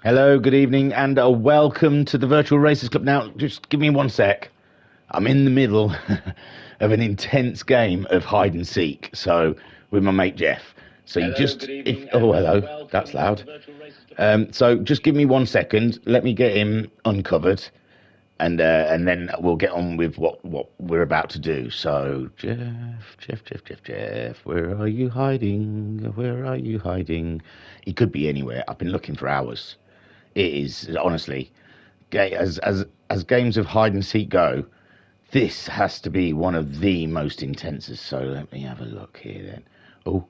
Hello, good evening, and welcome to the Virtual Racers Club. Now, just give me one sec. I'm in the middle of an intense game of hide and seek, so with my mate Jeff. So hello, you just, hello, that's loud. So just give me 1 second. Let me get him uncovered, and then we'll get on with what we're about to do. So Jeff, where are you hiding? Where are you hiding? He could be anywhere. I've been looking for hours. It is, honestly, as games of hide and seek go, this has to be one of the most intense. So let me have a look here then. Oh,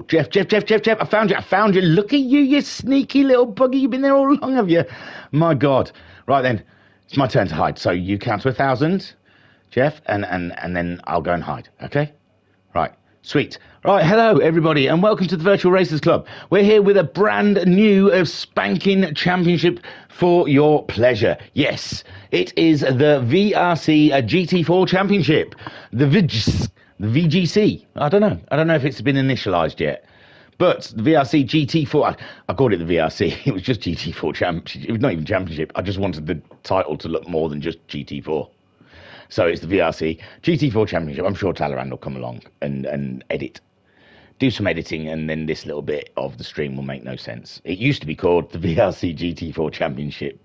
Jeff, I found you. Look at you, you sneaky little bugger. You've been there all along, have you? My God. Right then, it's my turn to hide. So you count to 1,000, Jeff, and then I'll go and hide, okay? Right. Sweet. Right, hello everybody and welcome to the Virtual Racers Club. We're here with a brand new spanking championship for your pleasure. Yes, it is the VRC GT4 Championship. The VGC. I don't know if it's been initialized yet. But the VRC GT4, I called it the VRC. It was just GT4 Championship. It was not even Championship. I just wanted the title to look more than just GT4. So it's the VRC GT4 Championship. I'm sure Talleyrand will come along and do some editing, and then this little bit of the stream will make no sense. It used to be called the VRC GT4 Championship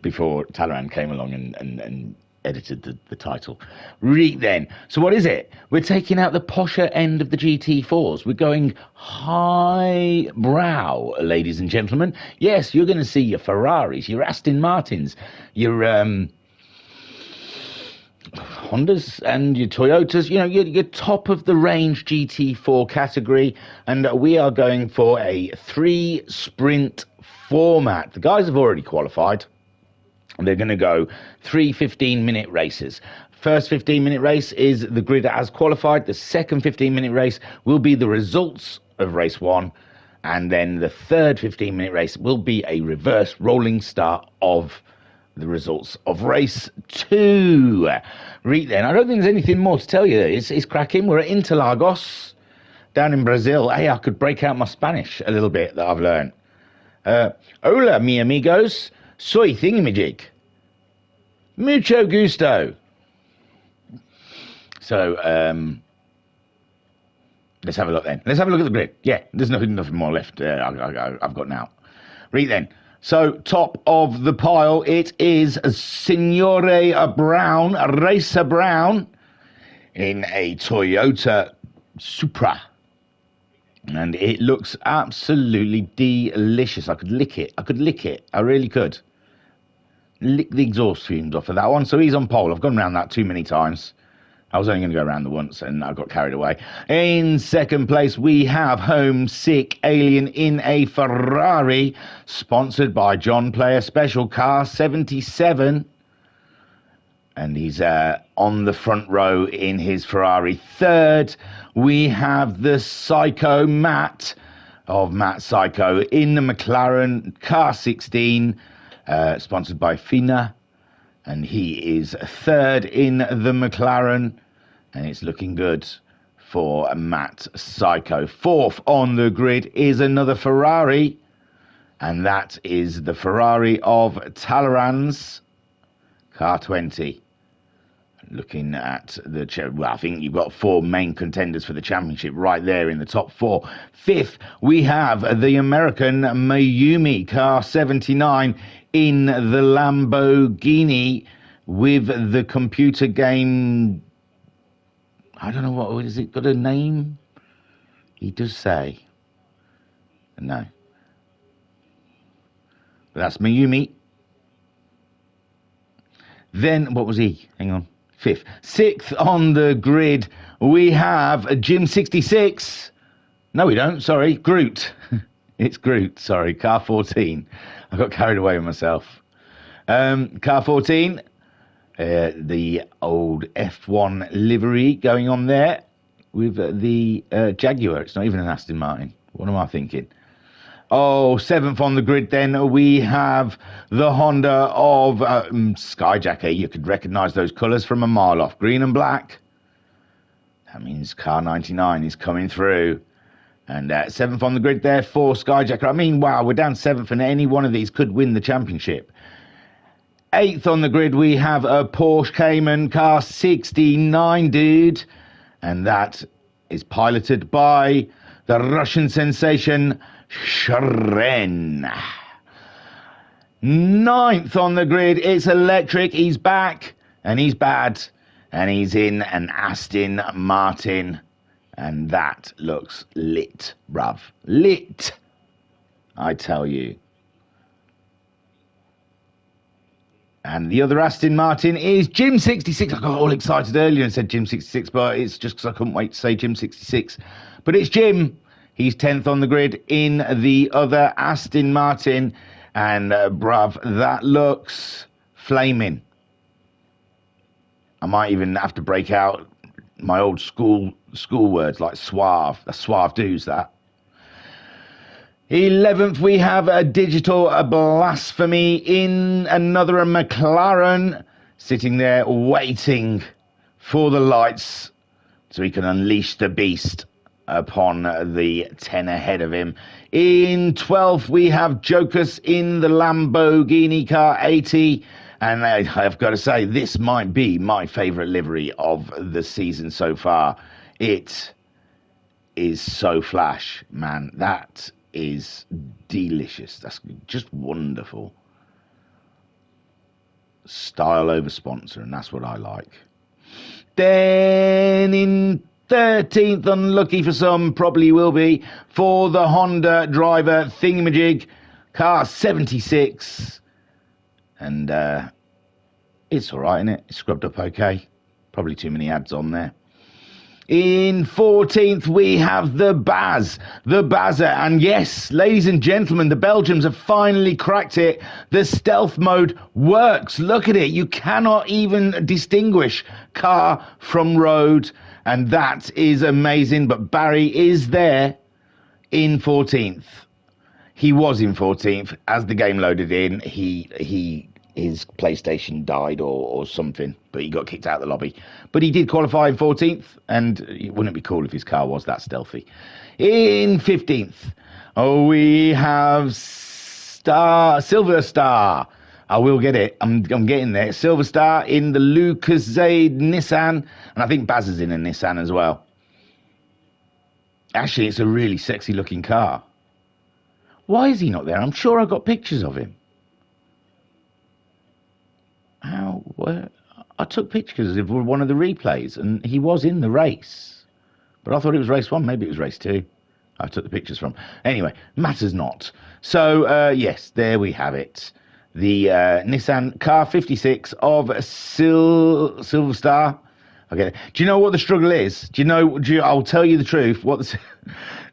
before Talleyrand came along and edited the title. Right then. So what is it? We're taking out the posher end of the GT4s. We're going high brow, ladies and gentlemen. Yes, you're going to see your Ferraris, your Aston Martins, your Hondas and your Toyotas, you know, your top of the range GT4 category, and we are going for a 3 sprint format. The guys have already qualified. They're going to go 3 15-minute races. First 15-minute race is the grid as qualified. The second 15-minute race will be the results of race 1, and then the third 15-minute race will be a reverse rolling start of the results of race 2. Right then, I don't think there's anything more to tell you. It's cracking. We're at Interlagos down in Brazil. Hey, I could break out my Spanish a little bit that I've learned. Hola, mi amigos. Soy Thingamajig. Mucho gusto. So, let's have a look then. Let's have a look at the grid. Yeah, there's nothing more left I've got now. Right then. So, top of the pile, it is Signore Brown, Racer Brown, in a Toyota Supra. And it looks absolutely delicious. I could lick it. I really could. Lick the exhaust fumes off of that one. So he's on pole. I've gone around that too many times. I was only going to go around the once and I got carried away. In second place, we have Homesick Alien in a Ferrari, sponsored by John Player Special Car 77. And he's on the front row in his Ferrari. Third, we have the Psycho Matt of Matt Psycho in the McLaren Car 16, sponsored by FINA. And he is third in the McLaren, and it's looking good for Matt Psycho. Fourth on the grid is another Ferrari, and that is the Ferrari of Talleyrand's Car 20. Looking at I think you've got 4 main contenders for the championship right there in the top 4. Fifth, we have the American Mayumi Car 79 in the Lamborghini with the computer game. I don't know what is it got a name? He does say. No. But that's Mayumi. Then what was he? Hang on. Fifth. Sixth on the grid, we have Jim 66. No, we don't. Sorry. Groot. It's Groot. Sorry. Car 14. I got carried away with myself. Car 14. The old F1 livery going on there with the Jaguar. It's not even an Aston Martin. What am I thinking? Oh, seventh on the grid then, we have the Honda of Skyjacker. You could recognise those colours from a mile off. Green and black. That means car 99 is coming through. And 7th on the grid there for Skyjacker. I mean, wow, we're down 7th, and any one of these could win the championship. 8th on the grid, we have a Porsche Cayman car 69, dude. And that is piloted by the Russian sensation, Shren. 9th on the grid, it's electric. He's back, and he's bad. And he's in an Aston Martin. And that looks lit, bruv. Lit, I tell you. And the other Aston Martin is Jim 66. I got all excited earlier and said Jim 66, but it's just because I couldn't wait to say Jim 66. But it's Jim. He's 10th on the grid in the other Aston Martin. And, bruv, that looks flaming. I might even have to break out my old school words like suave. That's suave dudes, that. 11th, we have a digital blasphemy in another McLaren, sitting there waiting for the lights so he can unleash the beast upon the 10 ahead of him. In 12th, we have Jokers in the Lamborghini car 80. And I've got to say, this might be my favourite livery of the season so far. It is so flash, man. That is delicious. That's just wonderful. Style over sponsor, and that's what I like. Then in 13th, unlucky for some, probably will be, for the Honda driver thingamajig, car 76. And it's all right, isn't it? It's scrubbed up okay. Probably too many ads on there. In 14th, we have the Baz, the Bazza. And yes, ladies and gentlemen, the Belgians have finally cracked it. The stealth mode works. Look at it. You cannot even distinguish car from road. And that is amazing. But Barry is there in 14th. He was in 14th. As the game loaded in, his PlayStation died or something, but he got kicked out of the lobby. But he did qualify in 14th, and wouldn't it be cool if his car was that stealthy? In 15th, we have Silver Star. I will get it. I'm getting there. Silver Star in the Lucozade Nissan, and I think Baz is in a Nissan as well. Actually, it's a really sexy looking car. Why is he not there? I'm sure I got pictures of him. How? Where? I took pictures of one of the replays, and he was in the race. But I thought it was race 1. Maybe it was race 2. I took the pictures from. Anyway, matters not. So, yes, there we have it. The Nissan car 56 of Silver Star. Okay. Do you know what the struggle is? I'll tell you the truth.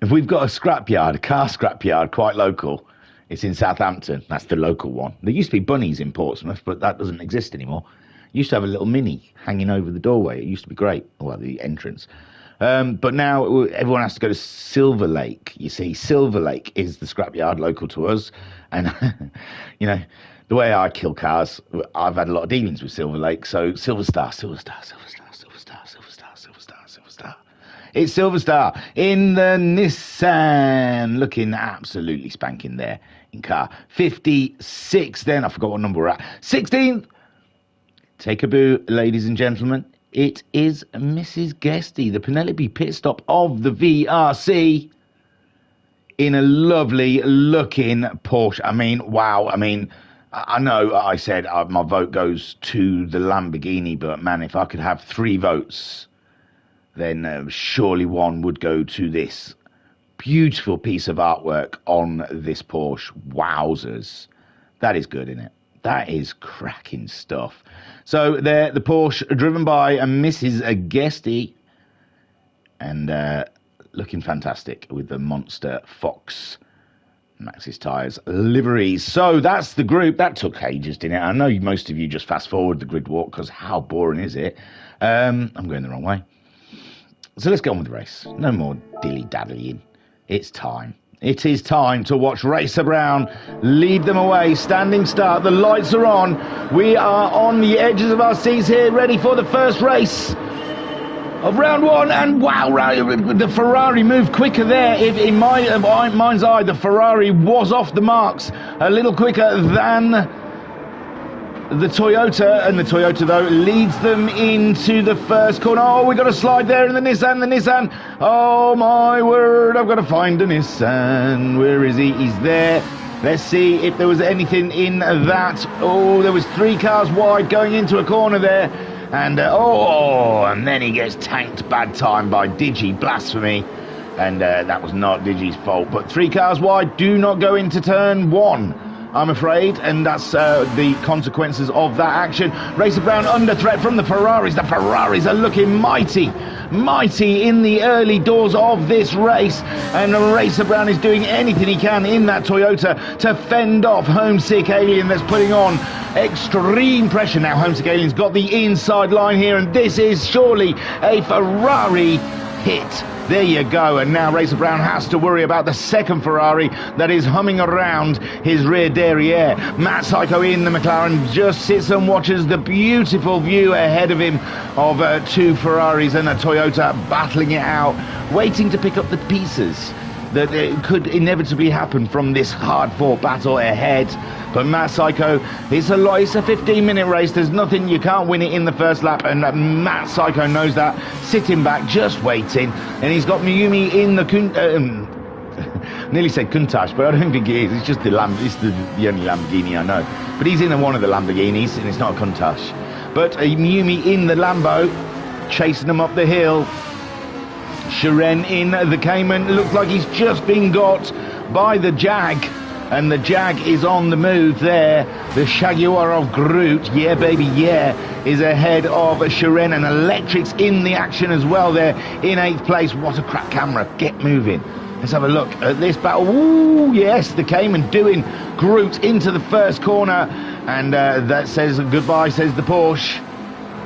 If we've got a car scrapyard, quite local. It's in Southampton. That's the local one. There used to be Bunnies in Portsmouth, but that doesn't exist anymore. Used to have a little Mini hanging over the doorway. It used to be great. Well, the entrance. But now everyone has to go to Silver Lake. You see, Silver Lake is the scrapyard local to us. And, the way I kill cars, I've had a lot of dealings with Silver Lake. So Silver Star. It's Silver Star in the Nissan, looking absolutely spanking there in car 56. Then I forgot what number we're at. 16th. Take a boo, ladies and gentlemen. It is Mrs. Guesty, the Penelope pit stop of the VRC, in a lovely looking Porsche. I mean, wow. I mean, I know I said my vote goes to the Lamborghini, but man, if I could have 3 votes, then surely one would go to this beautiful piece of artwork on this Porsche. Wowzers. That is good, isn't it? That is cracking stuff. So there, the Porsche driven by Mrs. Guesty, and looking fantastic with the Monster Fox Maxxis Tyres liveries. So that's the group. That took ages, didn't it? I know most of you just fast forward the grid walk because how boring is it? I'm going the wrong way. So let's get on with the race. No more dilly-dallying. It's time. It is time to watch Racer Brown lead them away. Standing start. The lights are on. We are on the edges of our seats here, ready for the first race of round one, and wow, the Ferrari moved quicker there. If in my mind's eye, the Ferrari was off the marks a little quicker than the Toyota, and the Toyota though leads them into the first corner. Oh, we got a slide there in the Nissan. Oh my word, I've got to find the Nissan. Where is he? He's there. Let's see if there was anything in that. Oh, there was 3 cars wide going into a corner there. And, and then he gets tanked bad time by Digi, blasphemy. And that was not Digi's fault. But 3 cars wide, do not go into turn 1. I'm afraid, and that's the consequences of that action. Racer Brown under threat from the Ferraris. The Ferraris are looking mighty in the early doors of this race, and Racer Brown is doing anything he can in that Toyota to fend off Homesick Alien that's putting on extreme pressure. Now Homesick Alien's got the inside line here, and this is surely a Ferrari hit. There you go, and now Racer Brown has to worry about the second Ferrari that is humming around his rear derriere. Matt Psycho in the McLaren just sits and watches the beautiful view ahead of him of 2 Ferraris and a Toyota battling it out, waiting to pick up the pieces that could inevitably happen from this hard-fought battle ahead. But Matt Psycho, it's a 15-minute race. There's nothing, you can't win it in the first lap, and Matt Psycho knows that. Sitting back, just waiting, and he's got Mayumi in the nearly said Countach, but I don't think it is. It's just the only Lamborghini I know. But he's in one of the Lamborghinis, and it's not a Countach. But Mayumi in the Lambo, chasing them up the hill. Shiren in the Cayman, looks like he's just been got by the Jag, and the Jag is on the move there. The Jaguar of Groot, yeah baby, yeah, is ahead of Shiren, and Electric's in the action as well there in 8th place. What a crap camera, get moving. Let's have a look at this battle. Ooh, yes, the Cayman doing Groot into the first corner, and that says goodbye, says the Porsche.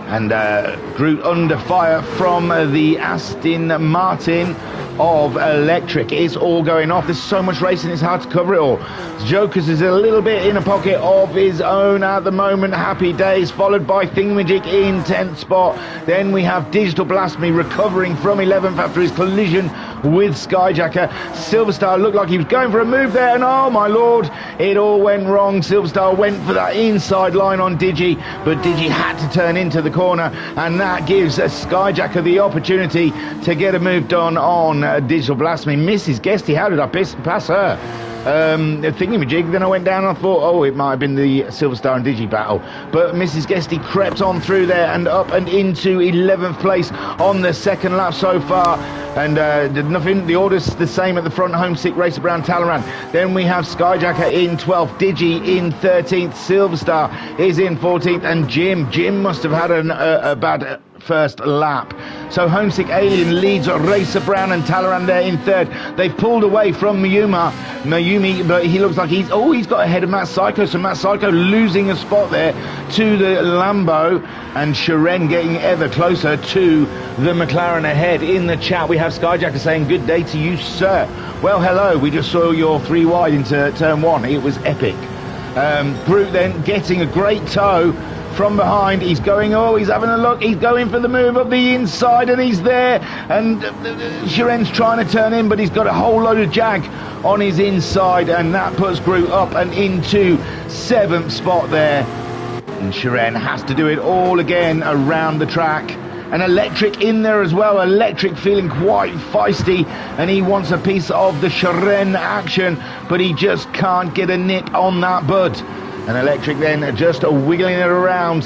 And Groot under fire from the Aston Martin of Electric. It's all going off. There's so much racing, it's hard to cover it all. Jokers is a little bit in a pocket of his own at the moment. Happy Days, followed by Thingamajig in 10th spot. Then we have Digital Blasphemy recovering from 11th after his collision with Skyjacker. Silverstar looked like he was going for a move there, and oh my lord, it all went wrong. Silverstar went for that inside line on Digi, but Digi had to turn into the corner, and that gives Skyjacker the opportunity to get a move done on Digital Blasphemy. Mrs. Guesty, how did I pass her? Thingamajig, then I went down and I thought, oh, it might have been the Silverstar and Digi battle, but Mrs. Guesty crept on through there and up and into 11th place on the second lap so far, and did nothing. The order's the same at the front. Homesick, Racer Brown, Talaran. Then we have Skyjacker in 12th, Digi in 13th, Silverstar is in 14th, and Jim must have had a bad first lap. So Homesick Alien leads Racer Brown and Talaran there in 3rd. They've pulled away from Mayumi, but he looks like he's got ahead of Matt Psycho, so Matt Psycho losing a spot there to the Lambo, and Shiren getting ever closer to the McLaren ahead. In the chat we have Skyjacker saying, good day to you, sir. Well, hello, we just saw your 3 wide into turn 1. It was epic. Groot then getting a great tow from behind. He's going, he's having a look, he's going for the move up the inside, and he's there, and Shiren's trying to turn in, but he's got a whole load of Jag on his inside, and that puts Groot up and into 7th spot there, and Shiren has to do it all again around the track. And Electric in there as well. Electric feeling quite feisty, and he wants a piece of the Shiren action, but he just can't get a nip on that bud. And Electric then just wiggling it around,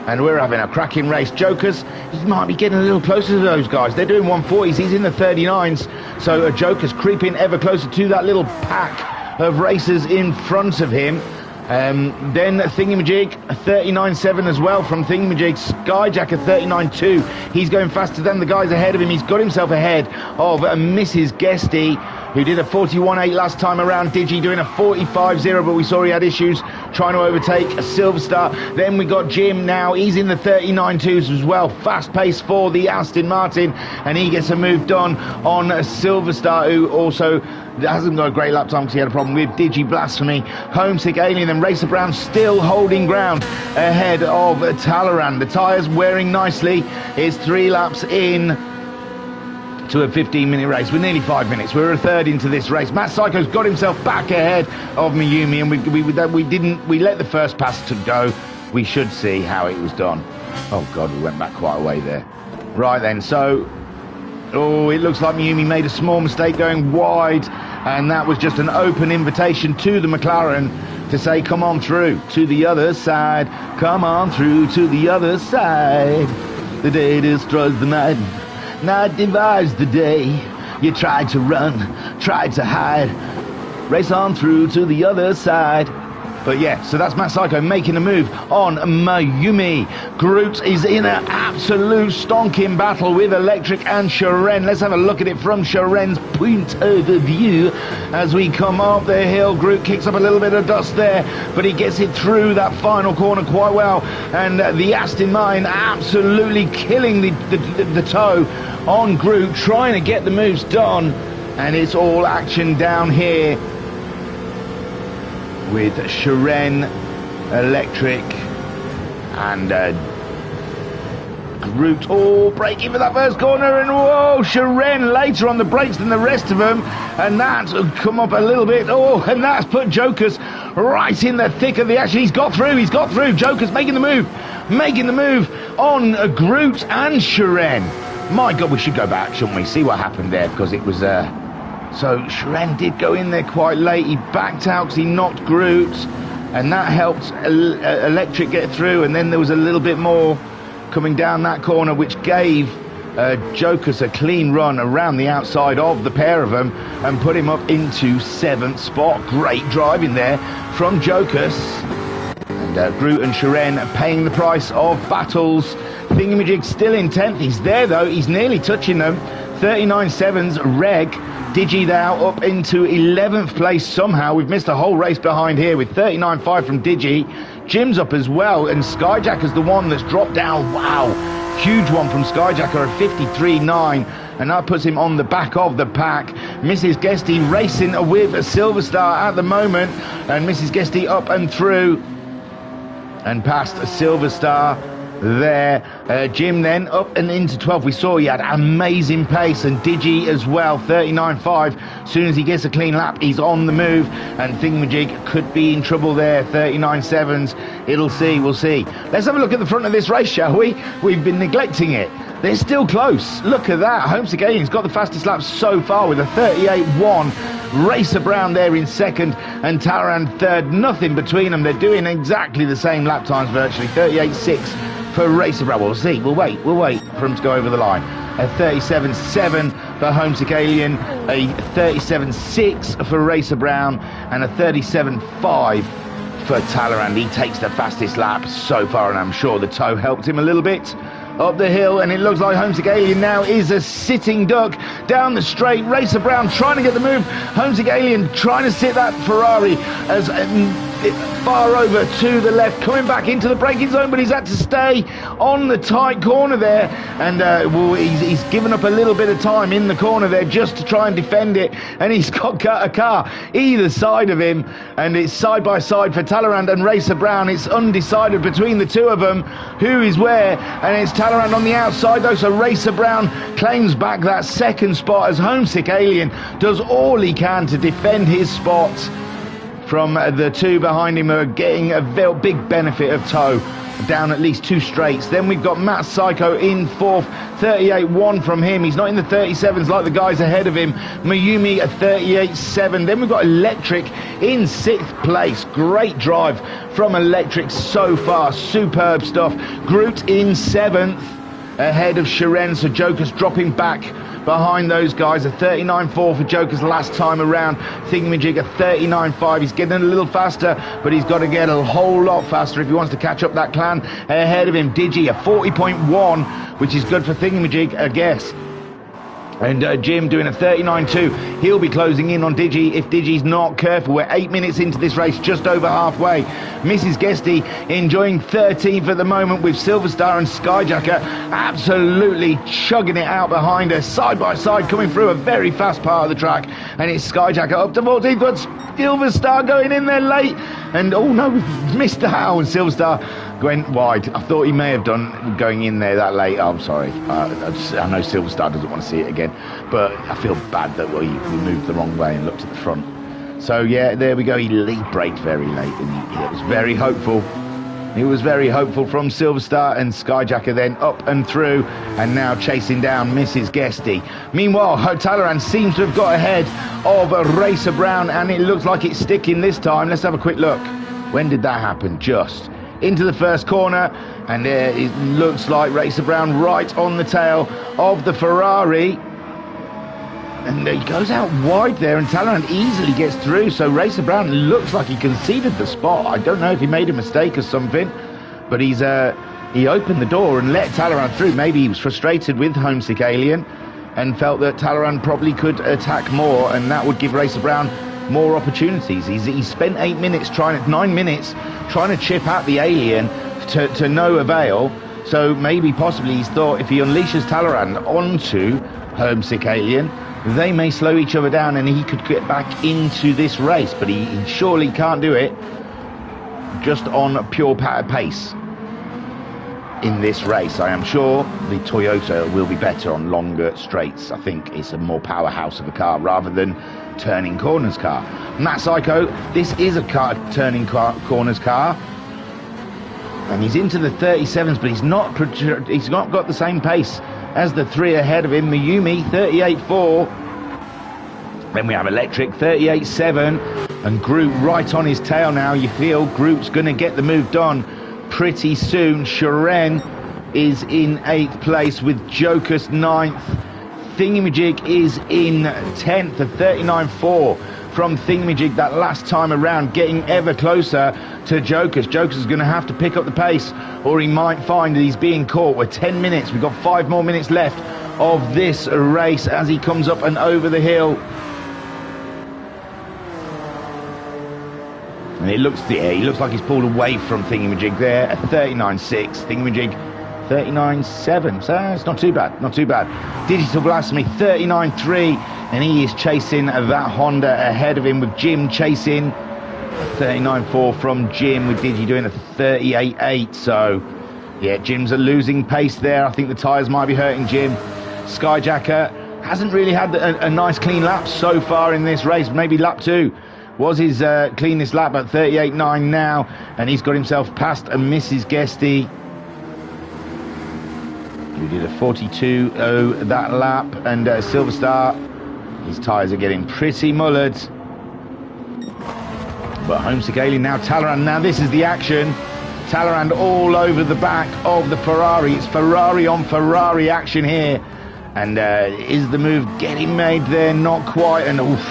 and we're having a cracking race. Jokers, he might be getting a little closer to those guys. They're doing 140s, he's in the 39s, so Joker's creeping ever closer to that little pack of racers in front of him. Then Thingamajig 39.7 as well from Thingamajig. Skyjacker 39.2. He's going faster than the guys ahead of him. He's got himself ahead of Mrs. Guesty, who did a 41.8 last time around. Digi doing a 45.0, but we saw he had issues trying to overtake a Silver Star. Then we got Jim now. He's in the 39.2s as well. Fast pace for the Aston Martin, and he gets a move done on a Silver Star, who also hasn't got a great lap time because he had a problem with Digi Blasphemy. Homesick Alien and Racer Brown still holding ground ahead of Talleyrand. The tyres wearing nicely. It's 3 laps in to a 15-minute race. We're nearly 5 minutes. We're a third into this race. Matt Psycho's got himself back ahead of Mayumi, and we let the first pass to go. We should see how it was done. Oh God, we went back quite a way there. Right then, so it looks like Mayumi made a small mistake going wide, and that was just an open invitation to the McLaren to say, come on through to the other side, come on through to the other side. The day destroys the night, night divides the day. You tried to run, tried to hide, race on through to the other side. But yeah, so that's Matt Psycho making a move on Mayumi. Groot is in an absolute stonking battle with Electric and Sharon. Let's have a look at it from Sharon's point of view. As we come up the hill, Groot kicks up a little bit of dust there, but he gets it through that final corner quite well. And the Aston Martin absolutely killing the toe on Groot, trying to get the moves done. And it's all action down here with Sharon, Electric, and Groot all braking for that first corner, and whoa, Sharon later on the brakes than the rest of them, and that's come up a little bit. Oh, and that's put Jokers right in the thick of the action. He's got through. Jokers making the move on Groot and Sharon. My God, we should go back, shouldn't we? See what happened there, because it was so Sharon did go in there quite late. He backed out because he knocked Groot, and that helped Electric get through. And then there was a little bit more coming down that corner, which gave Jokers a clean run around the outside of the pair of them and put him up into 7th spot. Great driving there from Jokers. And Groot and Sharon paying the price of battles. Thingamajig still in 10th. He's there though. He's nearly touching them. 39.7's Reg. Digi now up into 11th place somehow. We've missed a whole race behind here with 39.5 from Digi. Jim's up as well, and Skyjacker's the one that's dropped down. Wow, huge one from Skyjacker at 53.9, and that puts him on the back of the pack. Mrs. Guesty racing with a Silver Star at the moment, and Mrs. Guesty up and through and past a Silver Star there. Jim then up and into 12th. We saw he had amazing pace, and Digi as well, 39.5. As soon as he gets a clean lap, he's on the move, and Thingamajig could be in trouble there. 39.7s. We'll see. Let's have a look at the front of this race, shall we? We've been neglecting it. They're still close. Look at that. Homesick Alien's got the fastest lap so far with a 38.1. Racer Brown there in 2nd, and Talleyrand 3rd. Nothing between them. They're doing exactly the same lap times virtually. 38.6 for Racer Brown. We'll see. We'll wait for him to go over the line. A 37.7 for Homesick Alien, a 37.6 for Racer Brown, and a 37.5 for Talleyrand. He takes the fastest lap so far, and I'm sure the toe helped him a little bit up the hill, and it looks like Homesick Alien now is a sitting duck down the straight. Racer Brown trying to get the move. Homesick Alien trying to sit that Ferrari as far over to the left, coming back into the braking zone, but he's had to stay on the tight corner there, and he's given up a little bit of time in the corner there just to try and defend it, and he's got a car either side of him, and it's side by side for Talleyrand and Racer Brown. It's undecided between the two of them who is where, and it's Talleyrand on the outside though, so Racer Brown claims back that 2nd spot as Homesick Alien does all he can to defend his spot from the two behind him, who are getting a big benefit of toe down at least 2 straights. Then we've got Matt Psycho in 4th, 38.1 from him. He's not in the 37s like the guys ahead of him. Mayumi at 38.7. Then we've got Electric in 6th place. Great drive from Electric so far. Superb stuff. Groot in 7th ahead of Sharon, so Joker's dropping back behind those guys. A 39.4 for Joker's last time around. Thingamajig a 39.5. He's getting a little faster, but he's got to get a whole lot faster if he wants to catch up that clan ahead of him. Digi a 40.1, which is good for Thingamajig, I guess. And Jim doing a 39.2. He'll be closing in on Digi if Digi's not careful. We're 8 minutes into this race, just over halfway. Mrs. Guesty enjoying 13th at the moment, with Silver Star and Skyjacker absolutely chugging it out behind her, side by side, coming through a very fast part of the track. And it's Skyjacker up to 14th, but Silver Star going in there late. And oh no, we've missed the how, and Silver Star went wide. I thought he may have done going in there that late. Oh, I'm sorry. I know Silver Star doesn't want to see it again, but I feel bad that we moved the wrong way and looked at the front. So yeah, there we go. He lead braked very late, and it was very hopeful. He was very hopeful from Silver Star, and Skyjacker then up and through, and now chasing down Mrs. Guesty. Meanwhile, Talaran seems to have got ahead of Racer Brown, and it looks like it's sticking this time. Let's have a quick look. When did that happen? Just into the first corner, and it looks like Racer Brown right on the tail of the Ferrari. And he goes out wide there, and Talaran easily gets through. So Racer Brown looks like he conceded the spot. I don't know if he made a mistake or something, but he opened the door and let Talaran through. Maybe he was frustrated with Homesick Alien and felt that Talaran probably could attack more, and that would give Racer Brown more opportunities. He spent 9 minutes trying to chip out the Alien to no avail. So maybe possibly he's thought if he unleashes Talaran onto Homesick Alien, they may slow each other down and he could get back into this race, but he surely can't do it just on pure pace in this race. I am sure the Toyota will be better on longer straights. I think it's a more powerhouse of a car rather than turning corners car. Matt Psycho, this is a turning corners car, and he's into the 37s, but he's not got the same pace as the three ahead of him. Mayumi 38.4, then we have Electric 38.7, and Groot right on his tail now. You feel Groot's going to get the move done pretty soon. Sharon is in 8th place with Jokus 9th. Thingamajig is in 10th, a 39.4 from Thingamajig that last time around, getting ever closer to Jokus. Jokus is going to have to pick up the pace, or he might find that he's being caught. We're 10 minutes. We've got 5 more minutes left of this race as he comes up and over the hill. And he looks like he's pulled away from Thingamajig there. A 39.6. Thingamajig 39.7. So it's not too bad. Not too bad. Digital Blasphemy 39.3. And he is chasing that Honda ahead of him, with Jim chasing. 39.4 from Jim, with Digi doing a 38.8. So yeah, Jim's a losing pace there. I think the tyres might be hurting Jim. Skyjacker hasn't really had a nice clean lap so far in this race. Maybe lap 2 was his cleanest lap at 38.9 now, and he's got himself past a Mrs. Guesty, who did a 42.0 that lap. And Silver Star, his tyres are getting pretty mullered. But Homesick Alien now, Talaran. Now this is the action. Talaran all over the back of the Ferrari. It's Ferrari on Ferrari action here. And is the move getting made there? Not quite. And oof,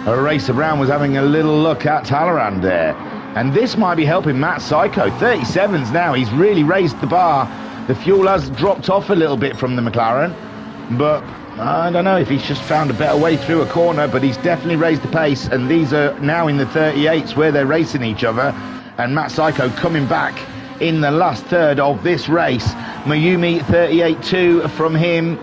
Racer Brown was having a little look at Talaran there. And this might be helping Matt Psycho. 37s now. He's really raised the bar. The fuel has dropped off a little bit from the McLaren, but I don't know if he's just found a better way through a corner, but he's definitely raised the pace, and these are now in the 38s where they're racing each other. And Matt Psycho coming back in the last third of this race. Mayumi 38.2 from him,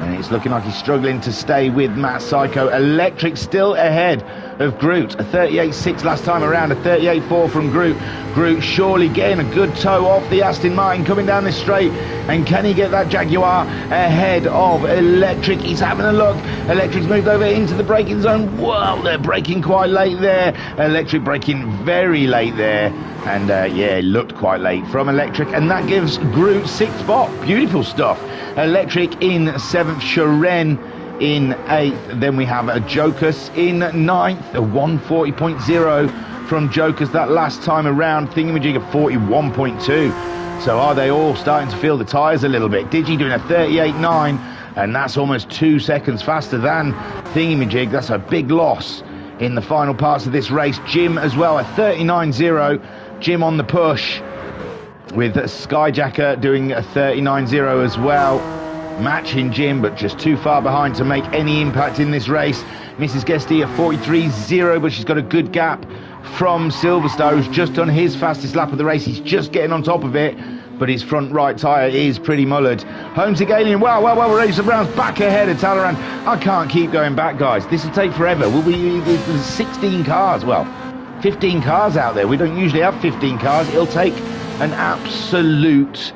and it's looking like he's struggling to stay with Matt Psycho. Electric still ahead of Groot, a 38.6 last time around, a 38.4 from Groot. Groot surely getting a good toe off the Aston Martin coming down this straight, and can he get that Jaguar ahead of Electric? He's having a look. Electric's moved over into the braking zone. Whoa, they're braking quite late there. Electric braking very late there, and yeah, it looked quite late from Electric, and that gives Groot 6th spot. Beautiful stuff. Electric in 7th, Sharon in 8th. Then we have a Jokus in 9th, a 140.0 from Jokus that last time around. Thingamajig a 41.2. So are they all starting to feel the tyres a little bit? Digi doing a 38.9, and that's almost 2 seconds faster than Thingamajig. That's a big loss in the final parts of this race. Jim as well, a 39.0. Jim on the push, with Skyjacker doing a 39.0 as well. matching Jim, but just too far behind to make any impact in this race. Mrs. Guesty at 43.0, but she's got a good gap from Silverstar, who's just done his fastest lap of the race. He's just getting on top of it, but his front right tyre is pretty mullered. Homesick Alien, well, Racer Brown's back ahead of Talleyrand. I can't keep going back, guys. This will take forever. There's 16 cars, well, 15 cars out there. We don't usually have 15 cars. It'll take an absolute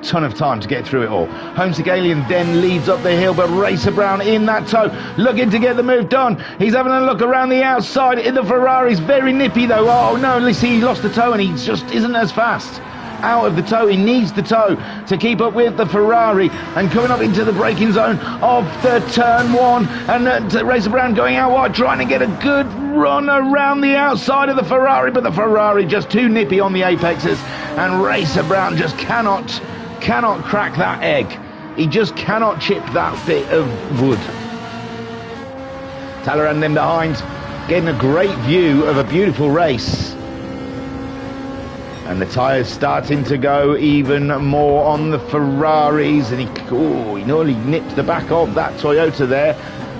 ton of time to get through it all. Homesick Alien then leads up the hill, but Racer Brown in that tow, looking to get the move done. He's having a look around the outside in the Ferrari's very nippy though. Oh no, listen, he lost the tow and he just isn't as fast out of the tow. He needs the tow to keep up with the Ferrari, and coming up into the braking zone of the turn one, and Racer Brown going out wide, trying to get a good run around the outside of the Ferrari, but the Ferrari just too nippy on the apexes, and Racer Brown just cannot crack that egg. He just cannot chip that bit of wood. Talleyrand then behind, getting a great view of a beautiful race. And the tyres starting to go even more on the Ferraris, and he nearly nipped the back of that Toyota there.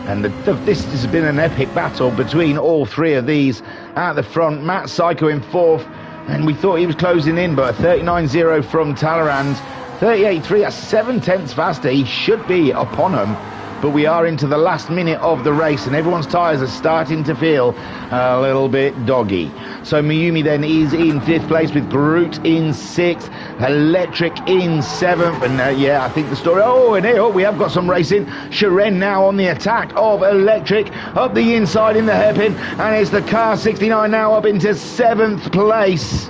And this has been an epic battle between all three of these at the front. Matt Psycho in fourth, and we thought he was closing in, but a 39.0 from Talleyrand. 38.3, that's 7/10 faster. He should be upon him, but we are into the last minute of the race, and everyone's tyres are starting to feel a little bit doggy. So Mayumi then is in 5th place, with Groot in 6th, Electric in 7th, and yeah, I think the story, and here we have got some racing. Sharon now on the attack of Electric, up the inside in the hairpin, and it's the car 69 now up into 7th place.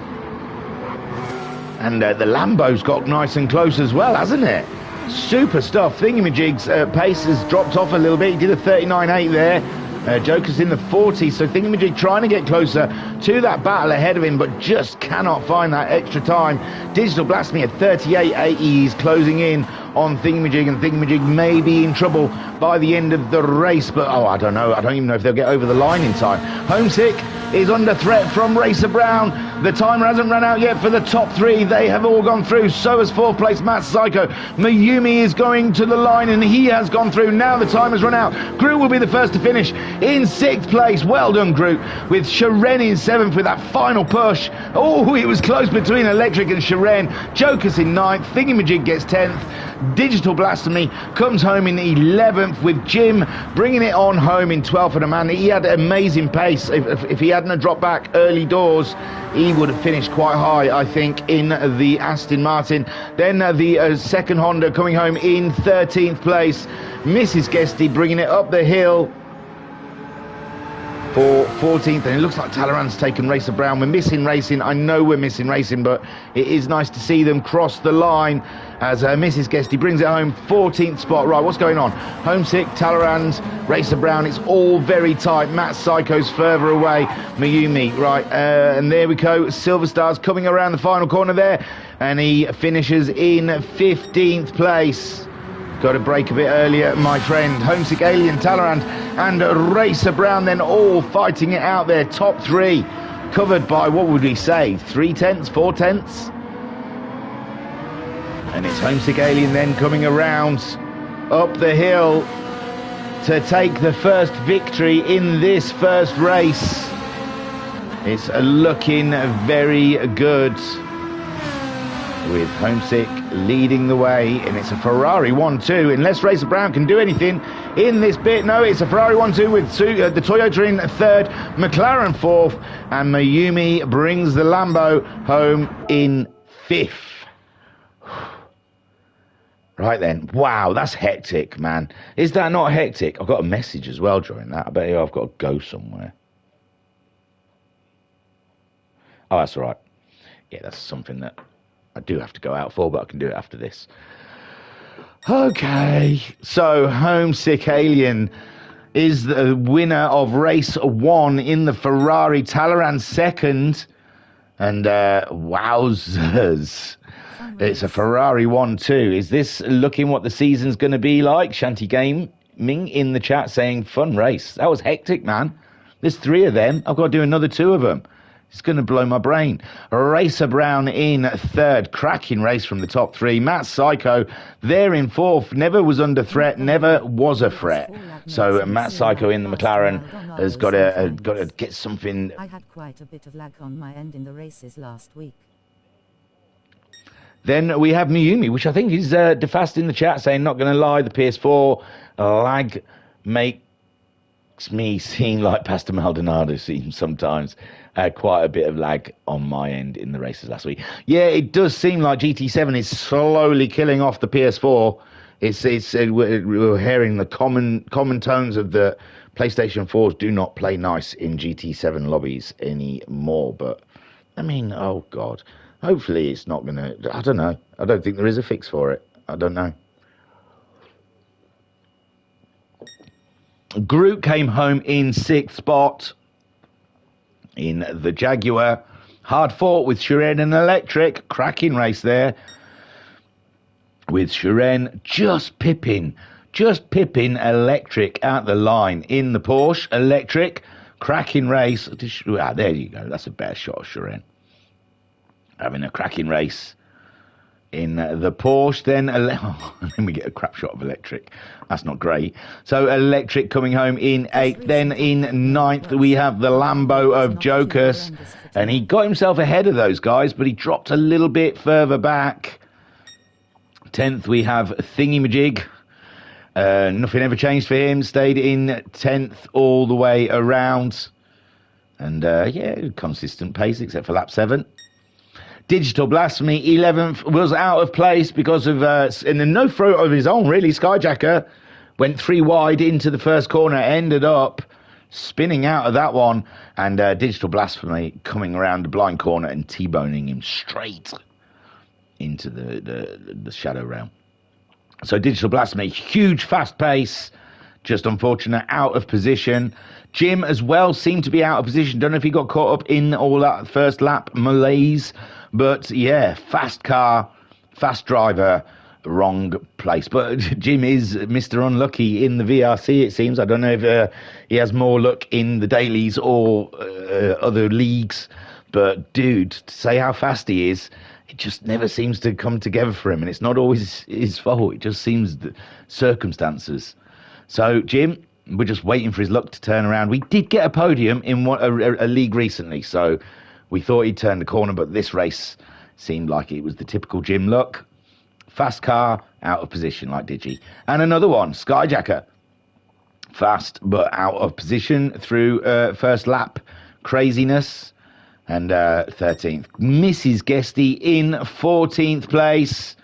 And the Lambo's got nice and close as well, hasn't it? Super stuff. Thingamajig's pace has dropped off a little bit. He did a 39.8 there. Joker's in the 40s, so Thingamajig trying to get closer to that battle ahead of him, but just cannot find that extra time. Digital Blasphemy at 38.8. He's closing in on Thingamajig, and Thingamajig may be in trouble by the end of the race, but I don't know. I don't even know if they'll get over the line in time. Homesick is under threat from Racer Brown. The timer hasn't run out yet for the top three. They have all gone through. So has 4th place Matt Psycho. Mayumi is going to the line, and he has gone through. Now the time has run out. Groot will be the first to finish in 6th place. Well done, Groot, with Sharon in 7th with that final push. Oh, it was close between Electric and Sharon. Joker's in 9th. Thingamajig gets 10th. Digital Blasphemy comes home in 11th, with Jim bringing it on home in 12th. And man, he had amazing pace. If he hadn't dropped back early doors, he would have finished quite high, I think, in the Aston Martin. Then the second Honda coming home in 13th place. Mrs. Guesty bringing it up the hill for 14th, and it looks like Talleyrand's taken Racer Brown. We're missing racing. I know we're missing racing, but it is nice to see them cross the line as Mrs. Guesty brings it home, 14th spot. Right, what's going on? Homesick, Talleyrand, Racer Brown, it's all very tight. Matt Psycho's further away. Mayumi, right, and there we go. Silver Star's coming around the final corner there, and he finishes in 15th place. Got to break a bit earlier, my friend. Homesick Alien, Talleyrand, and Racer Brown then all fighting it out there. Top three covered by, what would we say, 3/10, 4/10? And it's Homesick Alien then coming around up the hill to take the first victory in this first race. It's looking very good, with Homesick leading the way, and it's a Ferrari 1-2, unless Racer Brown can do anything in this bit. No, it's a Ferrari 1-2 with the Toyota in 3rd, McLaren 4th, and Mayumi brings the Lambo home in 5th. Right then, wow, that's hectic, man. Is that not hectic? I've got a message as well during that. I bet you I've got to go somewhere. Oh, that's all right. Yeah, that's something that I do have to go out for, but I can do it after this. Okay, so Homesick Alien is the winner of race 1 in the Ferrari. Talleyrand 2nd, and wowzers, it's a Ferrari 1-2. Is this looking what the season's going to be like? Shanty Gaming in the chat saying fun race. That was hectic, man. There's 3 of them. I've got to do another 2 of them. It's going to blow my brain. Racer Brown in third. Cracking race from the top three. Matt Psycho there in fourth. Never was under threat. Never was a threat. So Matt Psycho in the McLaren has got to get something. I had quite a bit of lag on my end in the races last week. Then we have Miyumi, which I think is DeFast in the chat saying, not going to lie, the PS4 lag makes me seem like Pastor Maldonado seems sometimes. Quite a bit of lag on my end in the races last week. Yeah, it does seem like GT7 is slowly killing off the PS4. We're hearing the common tones of the PlayStation 4s do not play nice in GT7 lobbies anymore. But, I mean, oh, God. Hopefully it's not going to... I don't know. I don't think there is a fix for it. I don't know. Groot came home in sixth spot in the Jaguar. Hard fought with Shiren and Electric. Cracking race there with Shiren just pipping Electric out the line in the Porsche. Electric, cracking race. There you go. That's a better shot of Shiren. Having a cracking race in the Porsche. Then we get a crap shot of Electric. That's not great. So Electric coming home in eighth. Then in ninth we have the Lambo of Jokers, and he got himself ahead of those guys, but he dropped a little bit further back. 10th we have Thingy-Majig. Nothing ever changed for him. Stayed in 10th all the way around, and yeah, consistent pace except for lap 7. Digital Blasphemy, 11th, was out of place because of and no fault of his own, really. Skyjacker went 3 wide into the first corner, ended up spinning out of that one, and Digital Blasphemy coming around the blind corner and T-boning him straight into the shadow realm. So Digital Blasphemy, huge fast pace, just unfortunate, out of position. Jim as well seemed to be out of position. Don't know if he got caught up in all that first lap malaise. But, yeah, fast car, fast driver, wrong place. But Jim is Mr. Unlucky in the VRC, it seems. I don't know if he has more luck in the dailies or other leagues. But, dude, to say how fast he is, it just never seems to come together for him. And it's not always his fault. It just seems the circumstances. So, Jim, we're just waiting for his luck to turn around. We did get a podium in a league recently, so... we thought he'd turn the corner, but this race seemed like it was the typical Jim luck. Fast car, out of position like Digi. And another one, Skyjacker. Fast, but out of position through first lap craziness. And 13th. Mrs. Guesty in 14th place.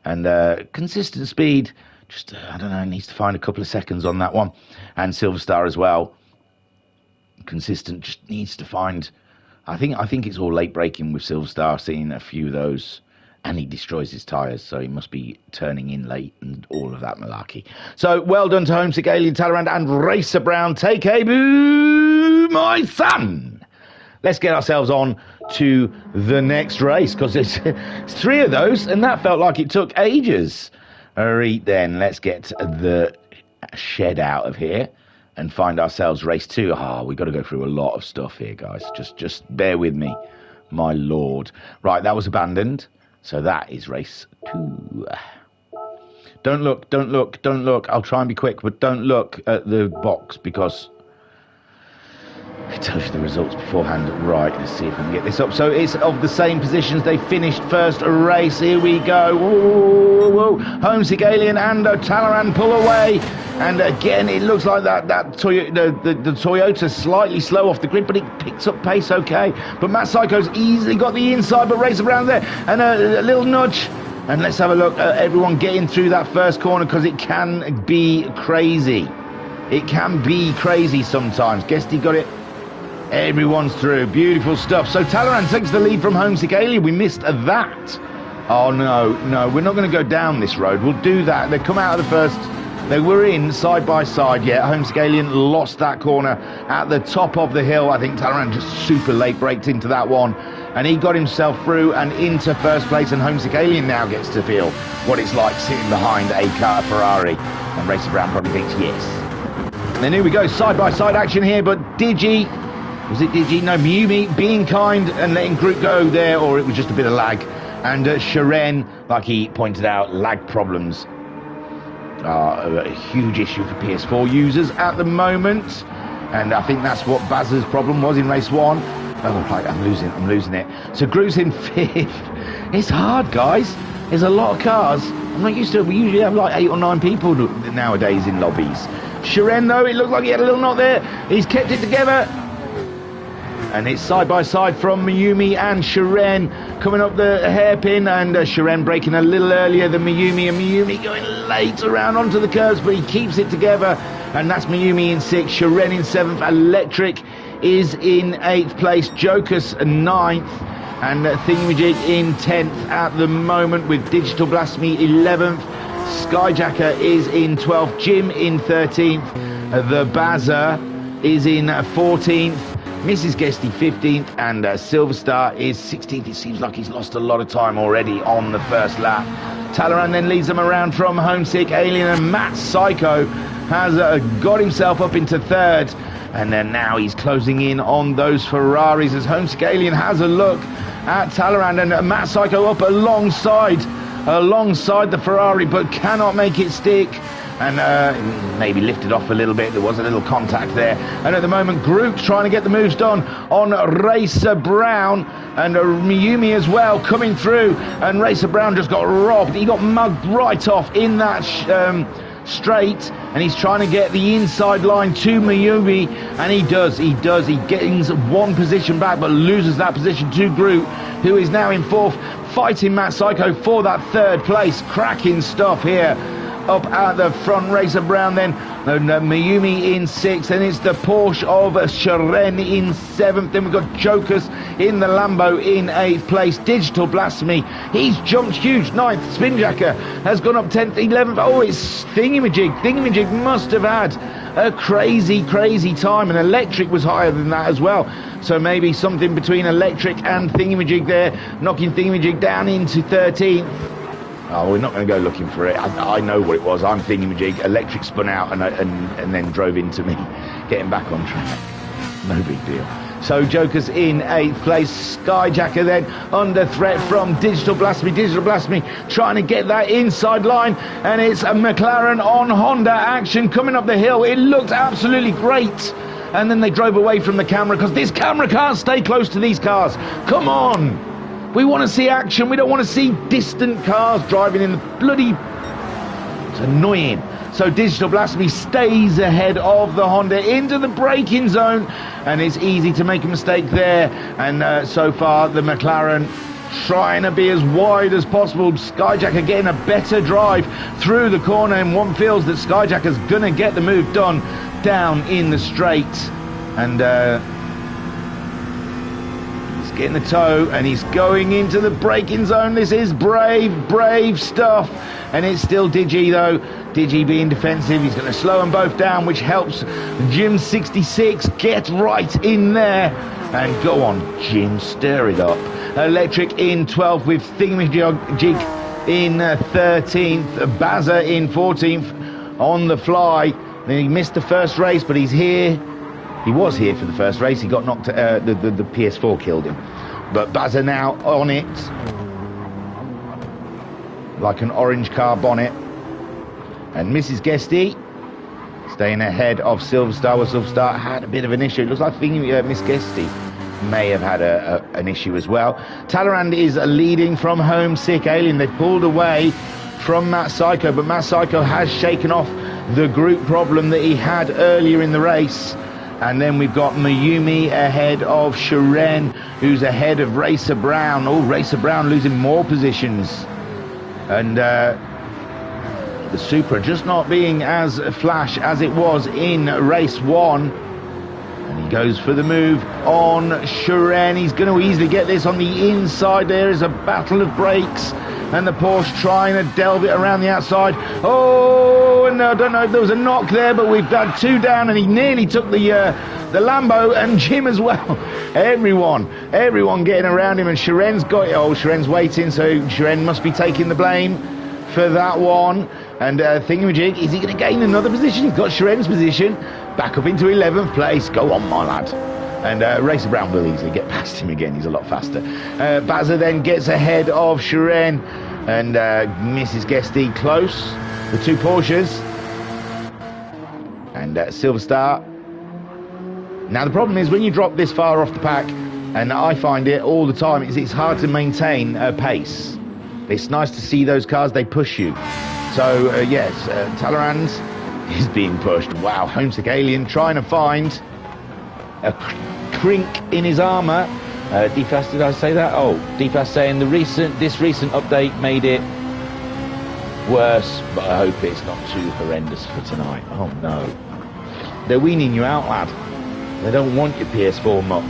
And consistent speed. Just, I don't know, needs to find a couple of seconds on that one. And Silver Star as well. Consistent, just needs to find... I think it's all late braking with Silver Star, seeing a few of those, and he destroys his tyres, so he must be turning in late and all of that malarkey. So well done to Homesick Alien, Talleyrand and Racer Brown. Take a boo, my son. Let's get ourselves on to the next race, because it's 3 of those, and that felt like it took ages. All right, then, let's get the shed out of here and find ourselves race 2. We've got to go through a lot of stuff here, guys. Just bear with me, my lord. Right, that was abandoned. So that is race 2. Don't look. I'll try and be quick, but don't look at the box because it tells you the results beforehand. Right, let's see if we can get this up. So it's of the same positions. They finished first race. Here we go. Whoa. Homesick Alien and Talleyrand pull away. And again, it looks like the Toyota's slightly slow off the grid, but it picks up pace okay. But Matt Psycho's easily got the inside, but Racer Brown there. And a little nudge. And let's have a look at everyone getting through that first corner, because it can be crazy. It can be crazy sometimes. Guesty got it. Everyone's through. Beautiful stuff. So Talleyrand takes the lead from Homesick Alien. We missed that. Oh, no. We're not going to go down this road. We'll do that. They come out of the first... They were in side by side, yeah. Homesick Alien lost that corner at the top of the hill. I think Talleyrand just super late braked into that one. And he got himself through and into first place. And Homesick Alien now gets to feel what it's like sitting behind a car Ferrari. And Racer Brown probably thinks yes. And then here we go, side by side action here. But Digi Was it Digi? No, Mayumi being kind and letting Group go there, or it was just a bit of lag. And Shiren, like he pointed out, lag problems are a huge issue for PS4 users at the moment. And I think that's what Baz's problem was in race 1. Oh, right, I'm losing it. So Group's in 5th. It's hard, guys. There's a lot of cars. I'm not used to it. We usually have like 8 or 9 people nowadays in lobbies. Shiren, though, it looked like he had a little knot there. He's kept it together. And it's side by side from Mayumi and Shiren coming up the hairpin, and Shiren breaking a little earlier than Mayumi, and Mayumi going late around onto the curves, but he keeps it together. And that's Mayumi in 6th, Shiren in 7th, Electric is in 8th place, Jokus 9th, and Thingamajig in 10th at the moment, with Digital Blasphemy 11th. Skyjacker is in 12th, Jim in 13th, the Bazza is in 14th, Mrs. Guesty 15th, and Silver Star is 16th. It seems like he's lost a lot of time already on the first lap. Talaran then leads them around from Homesick Alien, and Matt Psycho has got himself up into 3rd. And then now he's closing in on those Ferraris as Homesick Alien has a look at Talaran, and Matt Psycho up alongside the Ferrari, but cannot make it stick. And maybe lifted off a little bit. There was a little contact there. And at the moment, Group's trying to get the moves done on Racer Brown, and Mayumi as well coming through. And Racer Brown just got robbed. He got mugged right off in that straight, and he's trying to get the inside line to Mayumi, and he does. He gains 1 position back, but loses that position to Group, who is now in 4th, fighting Matt Psycho for that 3rd place. Cracking stuff here up at the front. Racer Brown then, and Mayumi in 6th, and it's the Porsche of Shiren in 7th. Then we've got Jokers in the Lambo in 8th place. Digital Blasphemy, he's jumped huge, 9th. Spinjacker has gone up 10th, 11th. Oh, it's Thingamajig. Thingamajig must have had a crazy time, and Electric was higher than that as well. So maybe something between Electric and Thingamajig there, knocking Thingamajig down into 13th. Oh, we're not going to go looking for it. I know what it was. I'm Thingamajig. Electric spun out and then drove into me, getting back on track. No big deal. So Joker's in 8th place. Skyjacker then under threat from Digital Blasphemy. Digital Blasphemy trying to get that inside line, and it's a McLaren on Honda action coming up the hill. It looked absolutely great. And then they drove away from the camera, because this camera can't stay close to these cars. Come on. We want to see action. We don't want to see distant cars driving in the bloody... It's annoying. So Digital Blasphemy stays ahead of the Honda into the braking zone, and it's easy to make a mistake there. And so far, the McLaren trying to be as wide as possible. Skyjacker getting a better drive through the corner, and one feels that Skyjacker's going to get the move done down in the straight. And... getting the toe, and he's going into the braking zone. This is brave stuff, and it's still Digi though. Digi being defensive. He's going to slow them both down, which helps Jim 66 get right in there. And go on, Jim, stir it up. Electric in 12th, with Thingamajig in 13th, Bazza in 14th on the fly. Then he missed the first race, but he's here. He was here for the first race. He got knocked. The PS4 killed him. But Bazza now on it, like an orange car bonnet. And Mrs. Guesty staying ahead of Silver Star. Well, Silver Star had a bit of an issue. It looks like Miss Guesty may have had an issue as well. Talleyrand is leading from Homesick Alien. They've pulled away from Matt Psycho, but Matt Psycho has shaken off the group problem that he had earlier in the race. And then we've got Mayumi ahead of Shiren, who's ahead of Racer Brown. Oh, Racer Brown losing more positions. And the Supra just not being as flash as it was in race 1. And he goes for the move on Shiren. He's going to easily get this on the inside. There is a battle of brakes, and the Porsche trying to delve it around the outside. Oh, and I don't know if there was a knock there, but we've got 2 down, and he nearly took the Lambo, and Jim as well. Everyone getting around him, and Shiren's got it. Oh, Shiren's waiting, so Shiren must be taking the blame for that one. And Thingamajig, is he going to gain another position? He's got Shiren's position back up into 11th place. Go on, my lad. And Racer Brown will easily get past him again. He's a lot faster. Bazza then gets ahead of Shiren and Mrs. Guesty close. The two Porsches. And Silver Star. Now the problem is when you drop this far off the pack, and I find it all the time, it's hard to maintain a pace. It's nice to see those cars, they push you. So yes, Talleyrand is being pushed. Wow, Homesick Alien trying to find a crink in his armour. DFAS, did I say that? Oh, DFAS saying this recent update made it worse, but I hope it's not too horrendous for tonight. Oh no. They're weaning you out, lad. They don't want your PS4 muck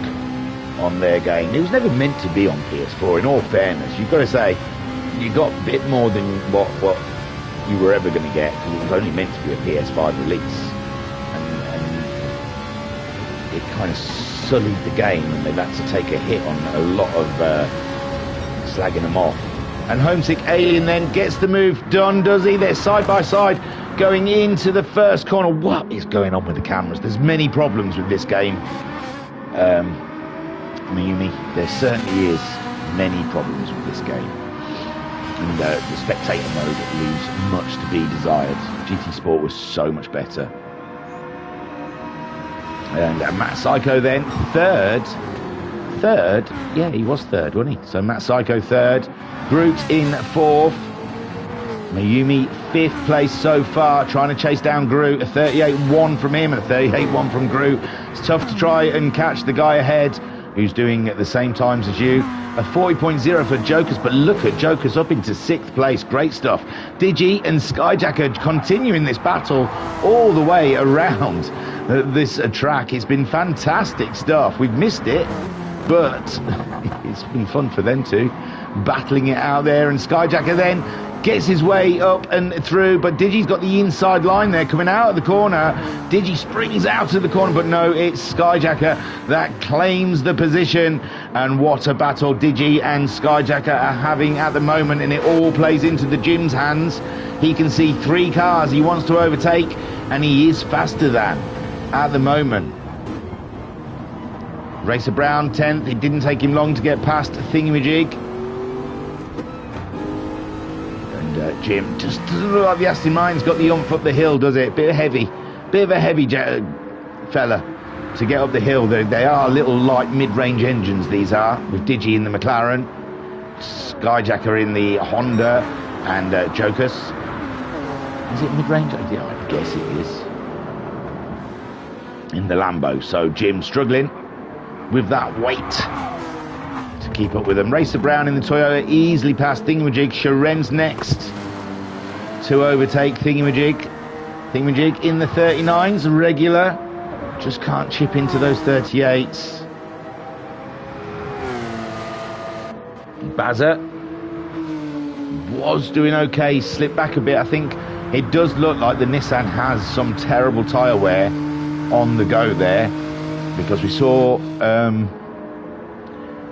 on their game. It was never meant to be on PS4, in all fairness. You've got to say, you got a bit more than what you were ever going to get, because it was only meant to be a PS5 release. And it kind of sullied the game, and they've had to take a hit on a lot of slagging them off. And Homesick Alien then gets the move done, does he? They're side by side going into the first corner. What is going on with the cameras? There's many problems with this game. Mayumi, there certainly is many problems with this game. And the spectator mode leaves much to be desired. GTSport was so much better. And Matt Psycho then third, yeah, he was third, wasn't he? So Matt Psycho third, Groot in fourth, Mayumi fifth place so far, trying to chase down Groot. A 38.1 from him and a 38.1 from Groot. It's tough to try and catch the guy ahead who's doing at the same times as you. A 40.0 for Jokers, but look at Jokers up into sixth place. Great stuff. Digi and Skyjacker continuing this battle all the way around this track. It's been fantastic stuff. We've missed it, but it's been fun for them too, battling it out there. And Skyjacker then gets his way up and through, but Digi's got the inside line there coming out of the corner. Digi springs out of the corner, but no, it's Skyjacker that claims the position. And what a battle Digi and Skyjacker are having at the moment, and it all plays into the Jim's hands. He can see three cars he wants to overtake, and he is faster than at the moment. Racer Brown 10th. It didn't take him long to get past Thingamajig. Jim just doesn't look like the Aston Martin's got the oomph up the hill, does it? Bit of a heavy fella to get up the hill. They are little light mid-range engines, these are, with Digi in the McLaren, Skyjacker in the Honda, and Jokers. Is it mid-range? Yeah, I guess it is. In the Lambo. So Jim struggling with that weight to keep up with them. Racer Brown in the Toyota easily past Thingamajig. Sharen's next to overtake Thingamajig. Thingamajig in the 39s, regular. Just can't chip into those 38s. Bazza was doing okay, slipped back a bit. I think it does look like the Nissan has some terrible tyre wear on the go there, because we saw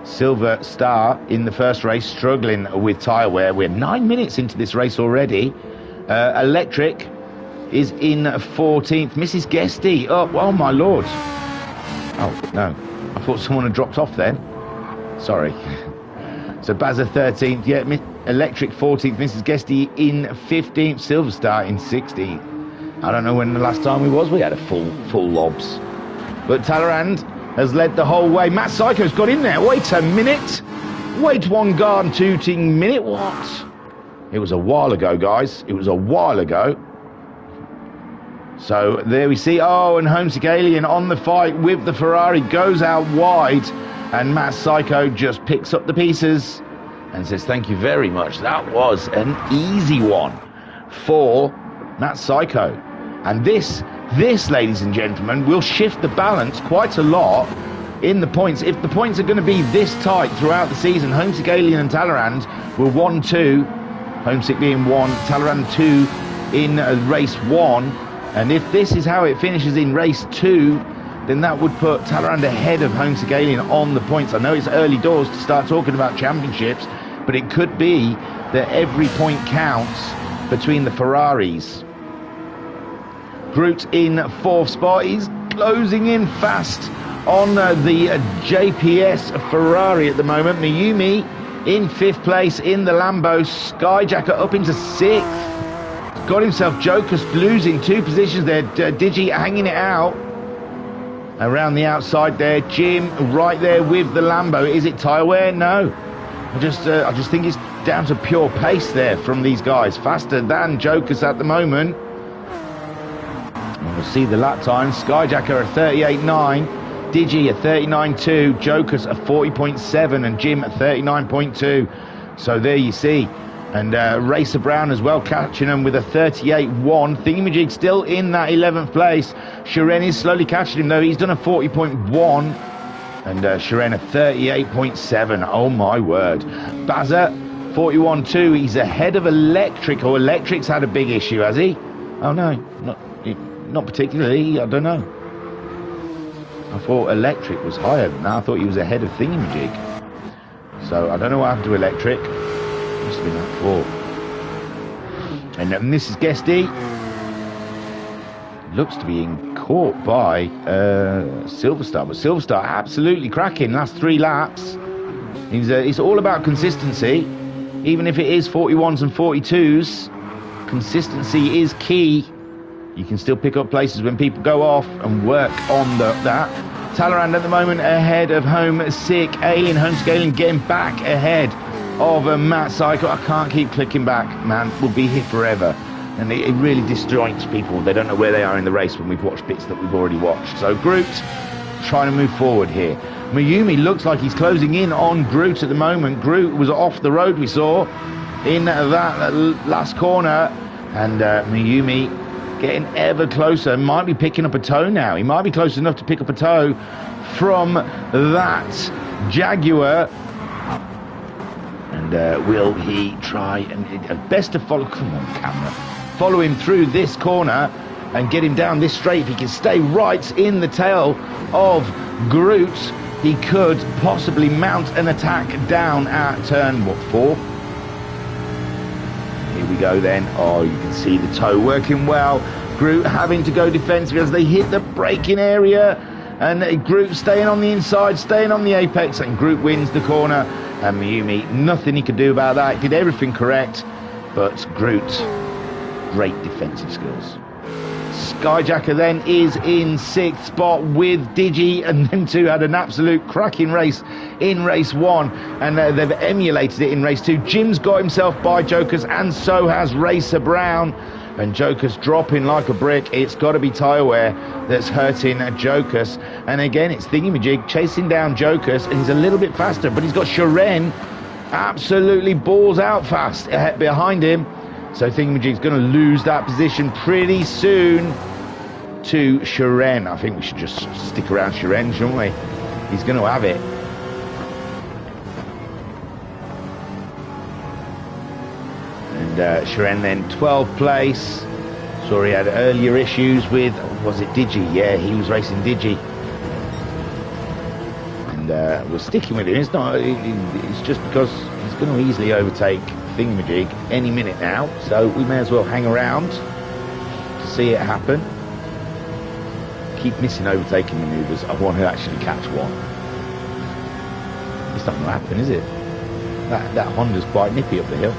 Silver Star in the first race struggling with tyre wear. We're 9 minutes into this race already. Electric is in 14th. Mrs. Guesty up. Oh my lord. Oh no, I thought someone had dropped off then. Sorry. So Bazza 13th. Yeah, Electric 14th. Mrs. Guesty in 15th. Silver Star in 16th. I don't know when the last time we had a full lobs. But Talleyrand has led the whole way. Matt Psycho's got in there. Wait a minute. Wait one guard tooting minute. What? It was a while ago, guys. It was a while ago. So there we see. Oh, and Homesick Alien on the fight with the Ferrari goes out wide. And Matt Psycho just picks up the pieces and says, thank you very much. That was an easy one for Matt Psycho. And this, ladies and gentlemen, will shift the balance quite a lot in the points. If the points are going to be this tight throughout the season, Homesick Alien and Talleyrand were 1-2. Homesick being 1, Talleyrand 2 in race 1. And if this is how it finishes in race 2, then that would put Talleyrand ahead of Homesick Alien on the points. I know it's early doors to start talking about championships, but it could be that every point counts between the Ferraris. Groot in 4th spot. He's closing in fast on the JPS Ferrari at the moment. Mayumi in 5th place in the Lambo. Skyjacker up into 6th. Got himself Joker's losing 2 positions there. Digi hanging it out around the outside there. Jim right there with the Lambo. Is it tyre wear? No. I just think it's down to pure pace there from these guys. Faster than Joker's at the moment. And we'll see the lap time. Skyjacker at 38.9. Digi at 39.2. Joker's at 40.7. And Jim at 39.2. So there you see. And Racer Brown as well, catching them with a 38.1. Thingamajig still in that 11th place. Shiren is slowly catching him though. He's done a 40.1. And Shiren a 38.7. Oh my word. Bazza 41.2. He's ahead of Electric. Or Electric's had a big issue, has he? Oh no, not particularly. I don't know. I thought Electric was higher than that. I thought he was ahead of Thingamajig. So I don't know what happened to Electric. Must have been that fault. And this is Guesty. Looks to be in caught by Silverstar, but Silverstar absolutely cracking last 3 laps. It's all about consistency. Even if it is 41s and 42s, consistency is key. You can still pick up places when people go off and work on that. Talleyrand at the moment ahead of Homesick Alien. Homesick Alien getting back ahead of Matt Psycho. I can't keep clicking back, man. We'll be here forever. And it really disjoints people. They don't know where they are in the race when we've watched bits that we've already watched. So Groot trying to move forward here. Mayumi looks like he's closing in on Groot at the moment. Groot was off the road, we saw, in that last corner. And Mayumi getting ever closer. Might be picking up a toe now. He might be close enough to pick up a toe from that Jaguar. And will he try and best to follow? Come on, camera. Follow him through this corner and get him down this straight. If he can stay right in the tail of Groot, he could possibly mount an attack down at turn 4. Here we go then. Oh, you can see the toe working well. Groot having to go defensive as they hit the braking area. And Groot staying on the inside, staying on the apex, and Groot wins the corner. And Mayumi, nothing he could do about that. He did everything correct, but Groot, great defensive skills. Skyjacker then is in 6th spot with Digi, and them two had an absolute cracking race in race 1, and they've emulated it in race 2. Jim's got himself by Jokers, and so has Racer Brown. And Joker's dropping like a brick. It's got to be tyre wear that's hurting Jokers. And again, it's Thingamajig chasing down Jokers, and he's a little bit faster, but he's got Shiren absolutely balls out fast behind him. So Thingamajig's going to lose that position pretty soon to Shiren. I think we should just stick around Shiren, shouldn't we? He's going to have it. Shiren then 12th place. Saw he had earlier issues with, was it Digi? Yeah, he was racing Digi. And we're sticking with him. It's just because he's going to easily overtake Thingamajig any minute now. So we may as well hang around to see it happen. Keep missing overtaking manoeuvres. I want to actually catch one. It's not going to happen, is it? That Honda's quite nippy up the hill.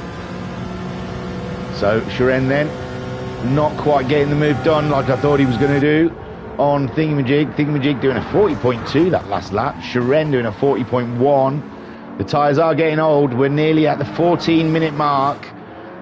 So Shiren then not quite getting the move done like I thought he was going to do on Thingamajig. Thingamajig doing a 40.2 that last lap. Shiren doing a 40.1. The tyres are getting old. We're nearly at the 14-minute mark.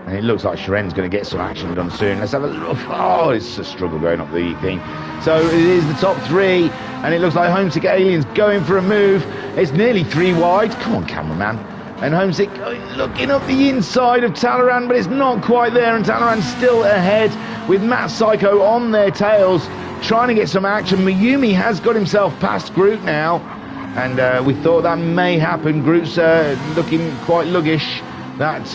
And it looks like Shiren's going to get some action done soon. Let's have a look. Oh, it's a struggle going up the thing. So it is the top 3. And it looks like Homesick Alien's going for a move. It's nearly 3 wide. Come on, cameraman. And Homesick looking up the inside of Talleyrand, but it's not quite there, and Talleyrand's still ahead with Matt Psycho on their tails, trying to get some action. Mayumi has got himself past Groot now, and we thought that may happen. Groot's looking quite luggish, that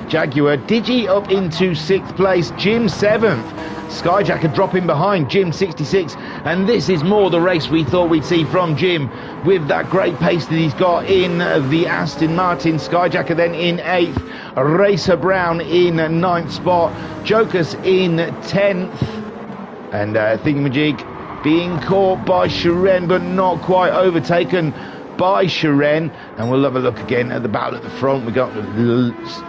Jaguar. Digi up into 6th place, Jim 7th. Skyjacker dropping behind, Jim 66, and this is more the race we thought we'd see from Jim with that great pace that he's got in the Aston Martin. Skyjacker then in 8th, Racer Brown in 9th spot, Jokers in 10th, and Thingamajig being caught by Shiren, but not quite overtaken by Shiren. And we'll have a look again at the battle at the front. We got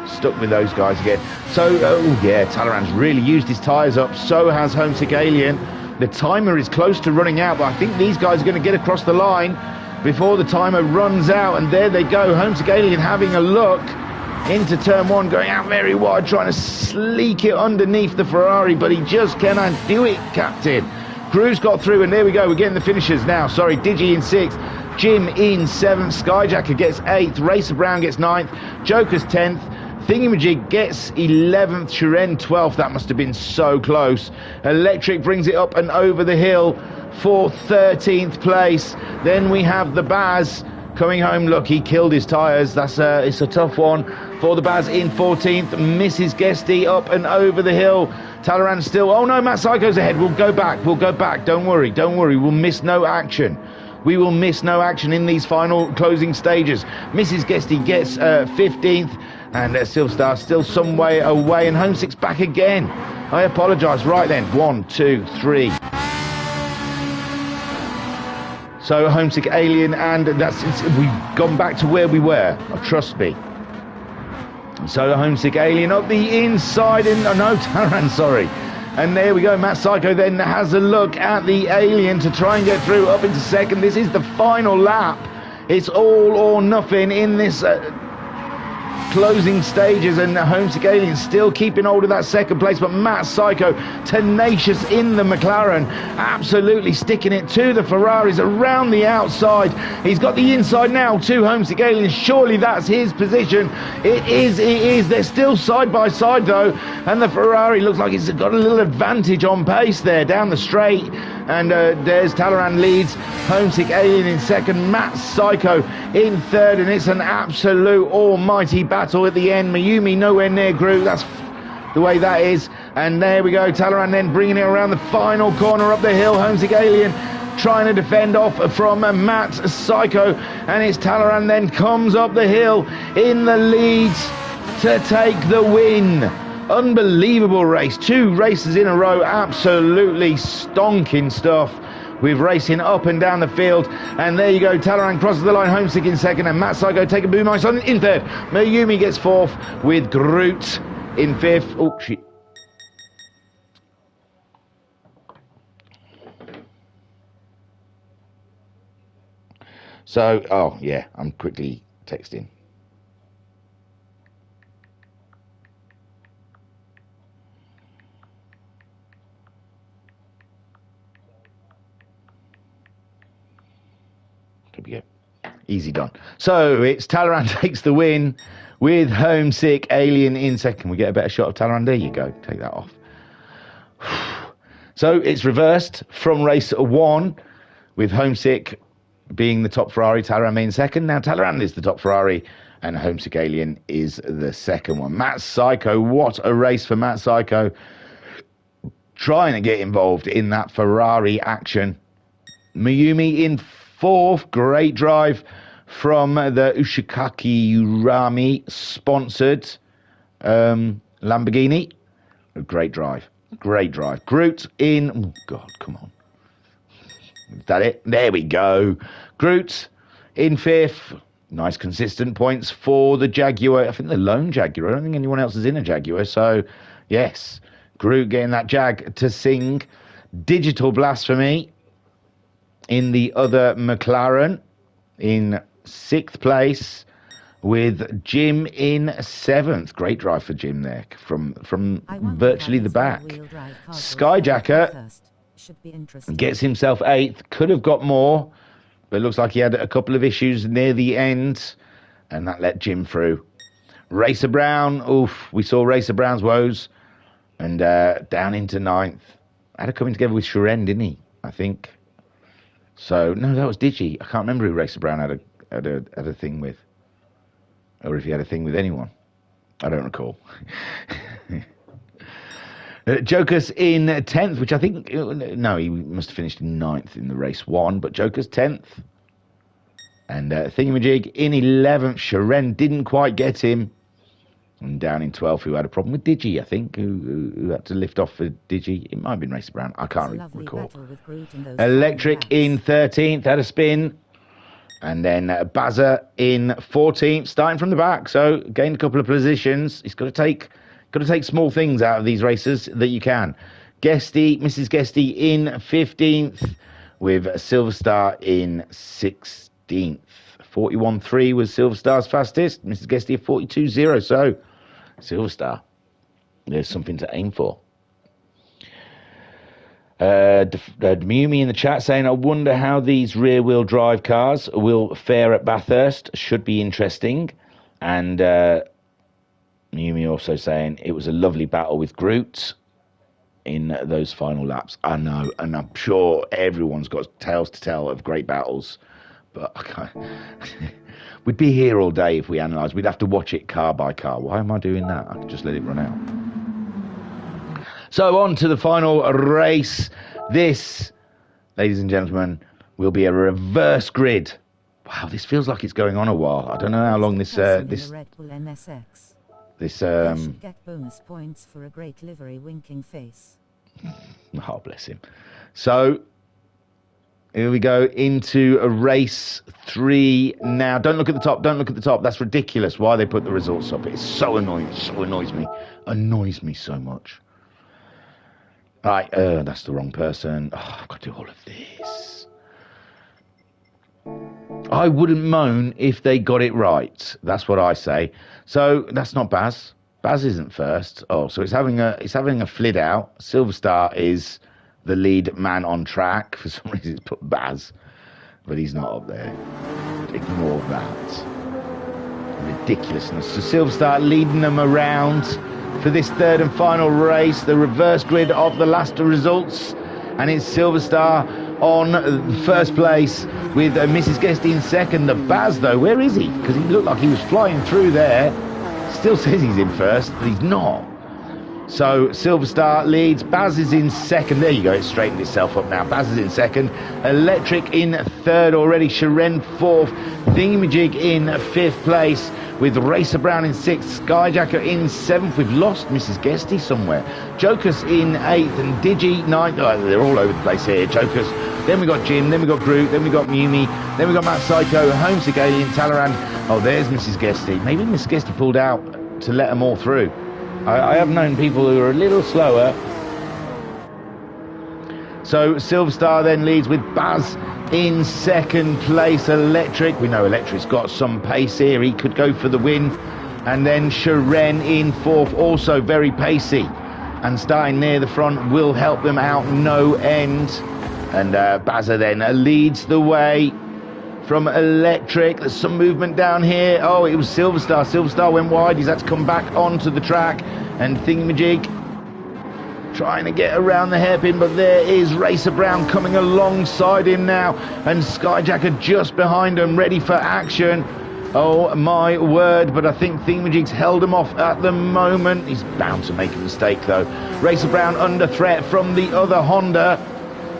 stuck with those guys again. So, oh yeah, Talleyrand's really used his tyres up. So has Homesick Alien. The timer is close to running out, but I think these guys are going to get across the line before the timer runs out. And there they go, Homesick Alien having a look into turn one, going out very wide, trying to sleek it underneath the Ferrari, but he just cannot do it, Captain. Cruz got through, and there we go, we're getting the finishers now. Sorry, Digi in 6th, Jim in 7th, Skyjacker gets 8th, Racer Brown gets 9th, Joker's 10th, Thingamajig gets 11th, Shiren 12th. That must have been so close. Electric brings it up and over the hill for 13th place. Then we have the Baz coming home. Look, he killed his tyres. It's a tough one for the Baz in 14th. Mrs. Guesty up and over the hill. Talleyrand still. Oh no, Matt Psycho's ahead. We'll go back. Don't worry. We'll miss no action. We will miss no action in these final closing stages. Mrs. Guesty gets 15th. And Silverstar still some way away, and Homesick's back again. I apologise. Right then, 1, 2, 3. So Homesick Alien, and we've gone back to where we were. Trust me. So Homesick Alien up the inside, Talleyrand, sorry. And there we go. Matt Psycho then has a look at the Alien to try and get through up into second. This is the final lap. It's all or nothing in this closing stages, and Homesick Alien still keeping hold of that second place, but Matt Psycho tenacious in the McLaren, absolutely sticking it to the Ferraris around the outside. He's got the inside now to Homesick Alien. Surely that's his position. It is. They're still side by side though, and the Ferrari looks like it's got a little advantage on pace there down the straight. And there's Talleyrand leads, Homesick Alien in second, Matt Psycho in third, and it's an absolute almighty battle at the end. Mayumi nowhere near Groot, that's the way that is. And there we go, Talleyrand then bringing it around the final corner up the hill. Homesick Alien trying to defend off from Matt Psycho, and it's Talleyrand then comes up the hill in the lead to take the win. Unbelievable race, 2 races in a row, absolutely stonking stuff with racing up and down the field. And there you go, Talleyrand crosses the line, Homesick in second, and Matt Psycho taking boom ice on in third. Mayumi gets 4th with Groot in 5th. Oh shit. So, oh yeah, I'm quickly texting. Easy done. So it's Talleyrand takes the win with Homesick Alien in second. Can we get a better shot of Talleyrand? There you go. Take that off. So it's reversed from race 1 with Homesick being the top Ferrari, Talleyrand being second. Now Talleyrand is the top Ferrari and Homesick Alien is the second one. Matt Psycho, what a race for Matt Psycho. Trying to get involved in that Ferrari action. Mayumi in 4th, great drive from the Ushikaki Rami sponsored Lamborghini. A great drive. Groot in, oh God, come on. Is that it? There we go. Groot in 5th. Nice consistent points for the Jaguar. I think the lone Jaguar. I don't think anyone else is in a Jaguar. So, yes, Groot getting that Jag to sing. Digital Blasphemy in the other McLaren in 6th place with Jim in 7th. Great drive for Jim there from virtually the back. Skyjacker gets himself 8th. Could have got more, but it looks like he had a couple of issues near the end, and that let Jim through. Racer Brown, oof, we saw Racer Brown's woes, and down into 9th. Had a coming together with Shiren, didn't he? I think. So, no, that was Digi. I can't remember who Racer Brown had a thing with. Or if he had a thing with anyone. I don't recall. Joker's in 10th, which I think... No, he must have finished in 9th in the race 1, but Joker's 10th. And Thingamajig in 11th. Shiren didn't quite get him. And down in 12th, who had a problem with Digi, I think, who had to lift off for Digi. It might have been Racer Brown. I can't recall. Electric in 13th, had a spin. And then Bazza in 14th, starting from the back. So gained a couple of positions. He's got to take small things out of these races that you can. Mrs. Guesty in 15th, with Silver Star in 16th. 41.3 was Silver Star's fastest. Mrs. Guesty at 42.0. So Silver Star, there's something to aim for. Mumi in the chat saying, I wonder how these rear-wheel drive cars will fare at Bathurst. Should be interesting. And Mumi also saying, it was a lovely battle with Groot in those final laps. I know, and I'm sure everyone's got tales to tell of great battles. But I can't. We'd be here all day if we analysed. We'd have to watch it car by car. Why am I doing that? I could just let it run out. So on to the final race. This, ladies and gentlemen, will be a reverse grid. Wow, this feels like it's going on a while. I don't know how long this Red Bull MSX. This should get bonus points for a great livery winking face. Oh, bless him. So here we go into a race 3 now. Don't look at the top. Don't look at the top. That's ridiculous. Why they put the results up? It's so annoying. It so annoys me. Annoys me so much. Right, that's the wrong person. Oh, I've got to do all of this. I wouldn't moan if they got it right. That's what I say. So that's not Baz. Baz isn't first. Oh, so it's having a flid out. Silver Star is the lead man on track. For some reason, it's put Baz, but he's not up there. Ignore that. Ridiculousness. So Silver Star leading them around for this third and final race, the reverse grid of the last results, and it's Silver Star on first place with Mrs. Guesty in second. The Baz, though, where is he? Because he looked like he was flying through there. Still says he's in first, but he's not. So Silver Star leads. Baz is in second. There you go. It's straightened itself up now. Baz is in second. Electric in third already. Sharon fourth. Thingamajig in fifth place with Racer Brown in sixth. Skyjacker in seventh. We've lost Mrs. Guesty somewhere. Jokers in eighth and Digi ninth. Oh, they're all over the place here. Jokers. Then we got Jim. Then we got Groot. Then we got Mumi. Then we got Matt Psycho. Homesick Alien. Talleyrand. Oh, there's Mrs. Guesty. Maybe Mrs. Guesty pulled out to let them all through. I have known people who are a little slower. So Silver Star then leads with Baz in second place. Electric. We know Electric's got some pace here. He could go for the win. And then Sharon in fourth, also very pacey. And starting near the front will help them out no end. And Bazza then leads the way from Electric. There's some movement down here. Oh, it was Silver Star. Silver Star went wide. He's had to come back onto the track. And Thingamajig trying to get around the hairpin, but there is Racer Brown coming alongside him now. And Skyjacker just behind him, ready for action. Oh, my word. But I think Thingamajig's held him off at the moment. He's bound to make a mistake, though. Racer Brown under threat from the other Honda.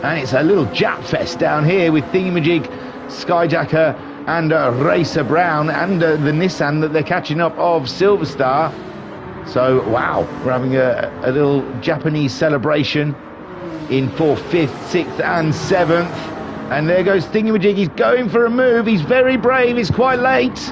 And it's a little Jap fest down here with Thingamajig, Skyjacker and Racer Brown and the Nissan that they're catching up of Silver Star. So, wow, we're having a little Japanese celebration in 4th, 5th, 6th and 7th. And there goes Thingamajig. He's going for a move. He's very brave. He's quite late.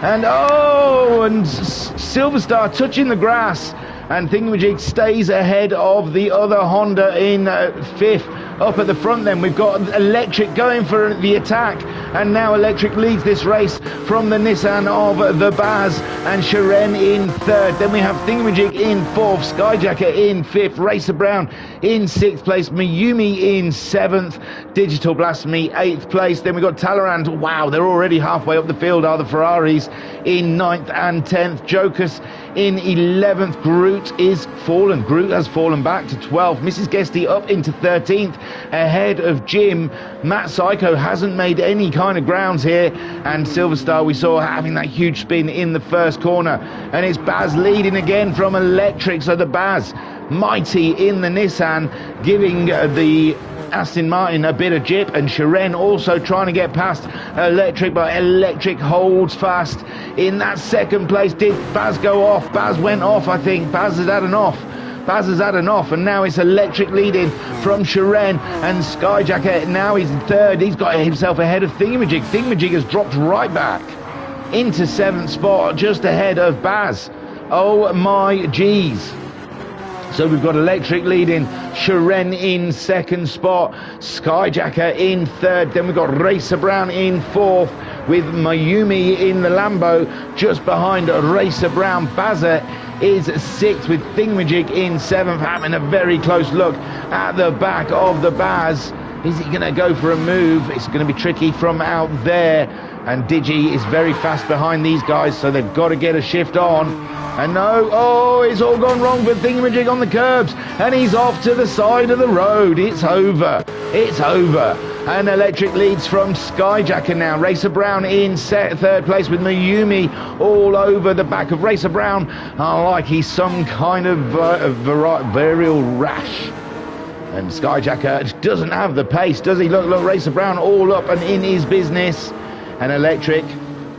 And, oh, and Silver Star touching the grass. And Thingamajig stays ahead of the other Honda in 5th. Up at the front then, we've got Electric going for the attack. And now Electric leads this race from the Nissan of the Baz. And Sharon in 3rd. Then we have Thingamajig in 4th. Skyjacker in 5th. Racer Brown in 6th place. Mayumi in 7th. Digital Blasphemy 8th place. Then we've got Talleyrand. Wow, they're already halfway up the field, are the Ferraris in 9th and 10th. Jokers in 11th. Groot is fallen. Groot has fallen back to 12th. Mrs. Guesty up into 13th ahead of Jim. Matt Psycho hasn't made any kind of grounds here. And Silver Star we saw having that huge spin in the first corner. And it's Baz leading again from Electric. So the Baz mighty in the Nissan, giving the Aston Martin a bit of jip, and Shiren also trying to get past Electric, but Electric holds fast in that second place. Did Baz go off? Baz went off, I think. Baz has had enough. Baz has had enough, and now it's Electric leading from Shiren, and Skyjacker now he's in third. He's got himself ahead of Thingamajig. Thingamajig has dropped right back into 7th spot, just ahead of Baz. Oh my G's. So we've got Electric leading, Shiren in 2nd spot, Skyjacker in 3rd, then we've got Racer Brown in 4th, with Mayumi in the Lambo just behind Racer Brown. Bazza is 6th, with Thingamajig in 7th, having a very close look at the back of the Baz. Is he going to go for a move? It's going to be tricky from out there, and Digi is very fast behind these guys, so they've got to get a shift on. And no, oh, it's all gone wrong for Thingamajig on the curbs, and he's off to the side of the road. It's over. It's over. And Electric leads from Skyjacker now. Racer Brown in 3rd place, with Mayumi all over the back of Racer Brown. Like he's some kind of varial rash. And Skyjacker doesn't have the pace, does he? Look, Racer Brown all up and in his business. And Electric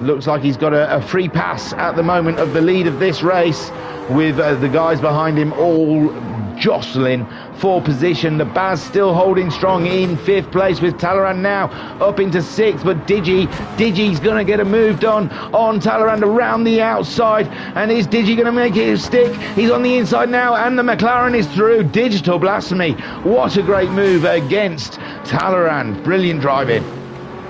looks like he's got a free pass at the moment of the lead of this race, with the guys behind him all jostling for position. The Baz still holding strong in 5th place, with Talleyrand now up into 6th, but Digi's going to get a move done on Talleyrand around the outside, and is Digi going to make it stick? He's on the inside now, and the McLaren is through. Digital Blasphemy, what a great move against Talleyrand. Brilliant driving.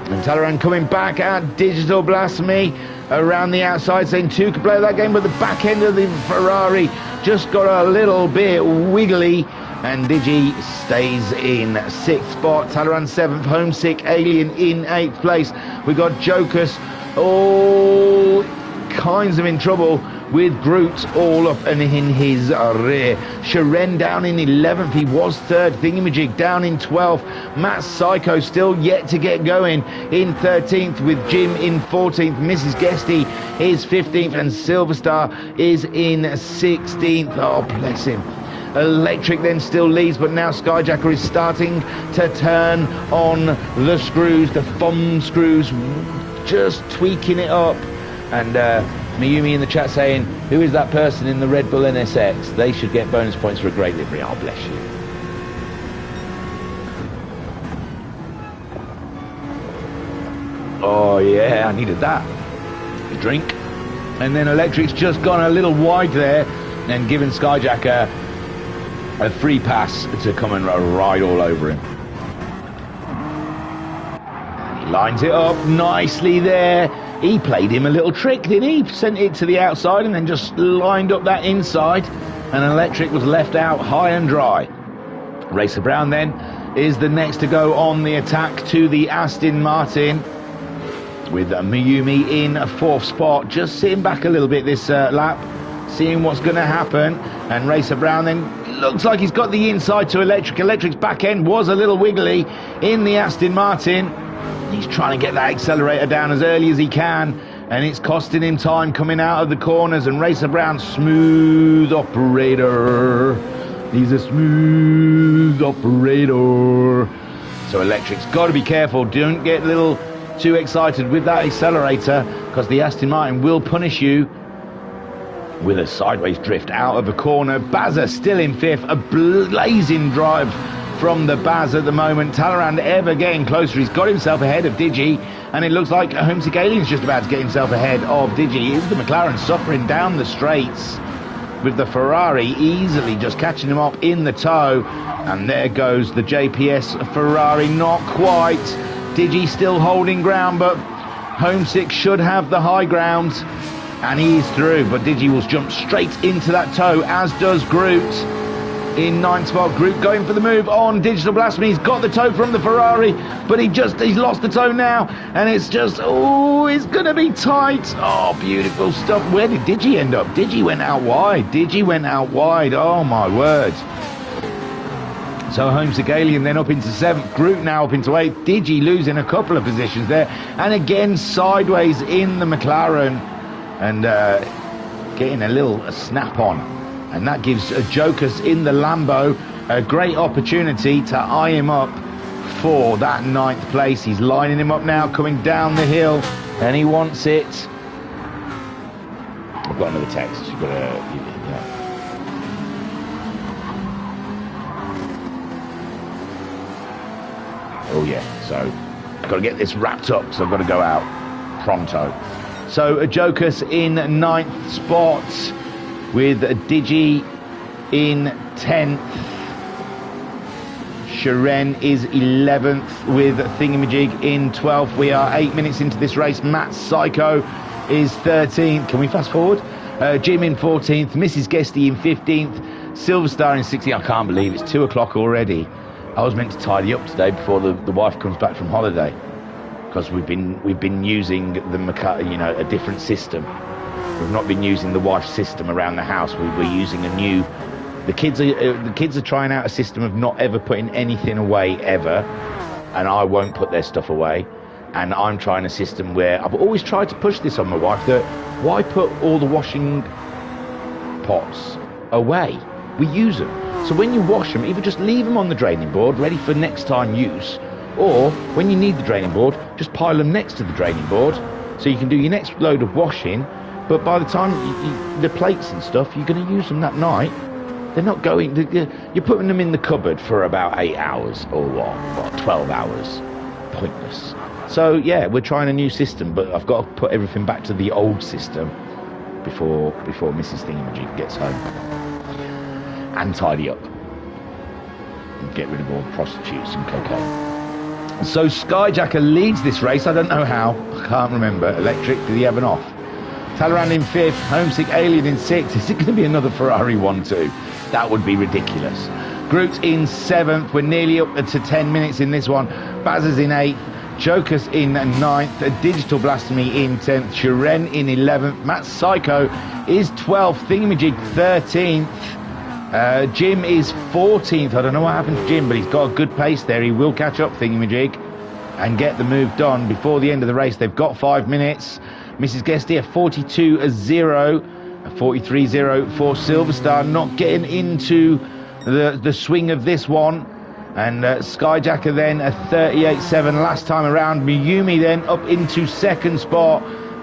And Talleyrand coming back at Digital Blasphemy around the outside, saying 2 could play that game, but the back end of the Ferrari just got a little bit wiggly, and Digi stays in 6th spot. Talleyrand 7th, Homesick Alien in 8th place. We got Jokus all kinds of in trouble, with Groot all up and in his rear. Shiren down in 11th, he was 3rd. Thingamajig down in 12th. Matt Psycho still yet to get going in 13th, with Jim in 14th. Mrs. Guesty is 15th, and Silverstar is in 16th. Oh, bless him. Electric then still leads, but now Skyjacker is starting to turn on the screws, the thumb screws, just tweaking it up. And Mayumi in the chat saying, who is that person in the Red Bull NSX? They should get bonus points for a great livery. Oh, bless you. Oh, yeah, I needed that. A drink. And then Electric's just gone a little wide there and given Skyjacker a free pass to come and ride all over him. And he lines it up nicely there. He played him a little trick, didn't he? Sent it to the outside and then just lined up that inside, and Electric was left out high and dry. Racer Brown then is the next to go on the attack to the Aston Martin, with Mayumi in 4th spot, just sitting back a little bit this lap, seeing what's going to happen. And Racer Brown then looks like he's got the inside to Electric. Electric's back end was a little wiggly in the Aston Martin. He's trying to get that accelerator down as early as he can, and it's costing him time coming out of the corners. And Racer Brown, smooth operator. He's a smooth operator. So Electric's got to be careful. Don't get a little too excited with that accelerator, because the Aston Martin will punish you with a sideways drift out of a corner. Bazza still in 5th. A blazing drive from the Baz at the moment. Talleyrand ever getting closer. He's got himself ahead of Digi, and it looks like Homesick Alien's just about to get himself ahead of Digi. Is the McLaren suffering down the straights, with the Ferrari easily just catching him up in the toe. And there goes the JPS Ferrari, not quite. Digi still holding ground, but Homesick should have the high ground, and he's through. But Digi will jump straight into that toe, as does Groot. In 9th spot, Groot going for the move on Digital Blasphemy. He's got the toe from the Ferrari, but he's lost the toe now, and it's just, oh, it's gonna be tight. Oh, beautiful stuff. Where did Digi end up? Digi went out wide. Digi went out wide. Oh my word. So Homesick Alien then up into 7th, Groot now up into 8th, Digi losing a couple of positions there, and again sideways in the McLaren, and getting a little snap on. And that gives Jokus in the Lambo a great opportunity to eye him up for that 9th place. He's lining him up now, coming down the hill, and he wants it. I've got another text. You've got to, Oh yeah, so I've got to get this wrapped up, so I've got to go out pronto. So Jokus in 9th spot with Digi in 10th. Sharen is 11th with Thingamajig in 12th. We are 8 minutes into this race. Matt Psycho is 13th. Can we fast forward? Jim in 14th. Mrs. Guesty in 15th. Silver Star in 16th. I can't believe it's 2 o'clock already. I was meant to tidy up today before the wife comes back from holiday, because we've been using a different system. We've not been using the wife's system around the house. We're using a new. The kids are trying out a system of not ever putting anything away ever, and I won't put their stuff away. And I'm trying a system where I've always tried to push this on my wife, that why put all the washing pots away? We use them. So when you wash them, either just leave them on the draining board ready for next time use, or when you need the draining board, just pile them next to the draining board so you can do your next load of washing. But by the time the plates and stuff, you're going to use them that night. They're not going, you're putting them in the cupboard for about 8 hours or what 12 hours. Pointless. So yeah, we're trying a new system, but I've got to put everything back to the old system before Mrs. Thingamajig gets home. And tidy up. And get rid of all the prostitutes and cocaine. So Skyjacker leads this race. I don't know how. I can't remember. Electric, did he have an off? Talleyrand in 5th. Homesick Alien in 6th. Is it going to be another Ferrari 1-2? That would be ridiculous. Groot in 7th. We're nearly up to 10 minutes in this one. Bazza's in 8th. Jokus in 9th. Digital Blasphemy in 10th. Sharen in 11th. Matt Psycho is 12th. Thingamajig 13th. Jim is 14th. I don't know what happened to Jim, but he's got a good pace there. He will catch up, Thingamajig, and get the move done before the end of the race. They've got 5 minutes. Mrs. Guesty a 42.0, a 43.0 for Silver Star, not getting into the swing of this one. And Skyjacker then a 38.7 last time around. Miyumi then up into 2nd spot,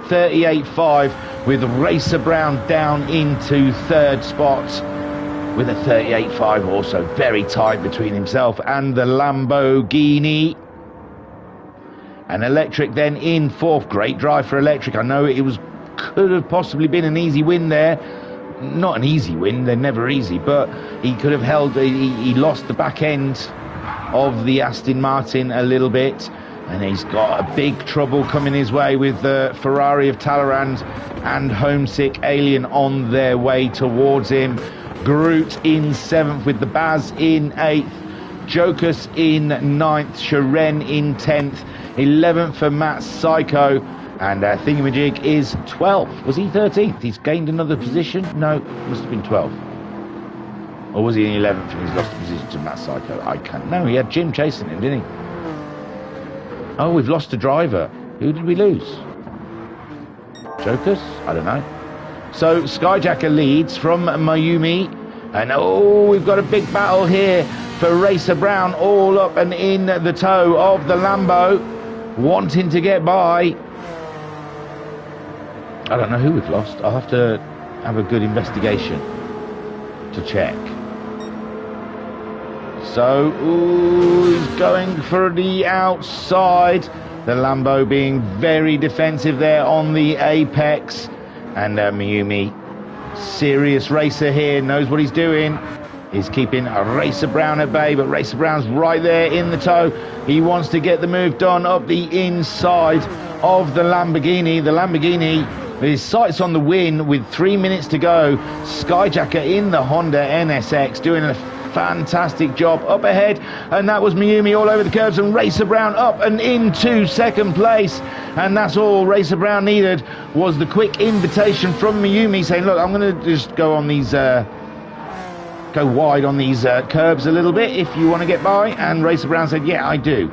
38.5, with Racer Brown down into 3rd spot with a 38.5, also very tight between himself and the Lamborghini. And Electric then in 4th. Great drive for Electric. I know could have possibly been an easy win there. Not an easy win, they're never easy, but he could have held, he lost the back end of the Aston Martin a little bit, and he's got a big trouble coming his way with the Ferrari of Talleyrand and Homesick Alien on their way towards him. Groot in 7th with the Baz in 8th. Jokus in 9th. Sharen in 10th. 11th for Matt Psycho. And Thingamajig is 12th. Was he 13th? He's gained another position? No, must have been 12th. Or was he in 11th and he's lost the position to Matt Psycho? I can't. No, he had Jim chasing him, didn't he? Oh, we've lost a driver. Who did we lose? Jokus? I don't know. So Skyjacker leads from Mayumi, and we've got a big battle here for Racer Brown, all up and in the toe of the Lambo, wanting to get by. I don't know who we've lost. I'll have to have a good investigation to check. So he's going for the outside, the Lambo being very defensive there on the apex. And Miyumi, serious racer here, knows what he's doing. He's keeping Racer Brown at bay, but Racer Brown's right there in the toe. He wants to get the move done up the inside of the Lamborghini. The Lamborghini with his sights on the win with 3 minutes to go. Skyjacker in the Honda NSX doing a fantastic job up ahead, and that was Miyumi all over the curbs, and Racer Brown up and into 2nd place. And that's all Racer Brown needed, was the quick invitation from Miyumi saying, look, I'm going to just go on these go wide on these curbs a little bit if you want to get by. And Racer Brown said, yeah, I do.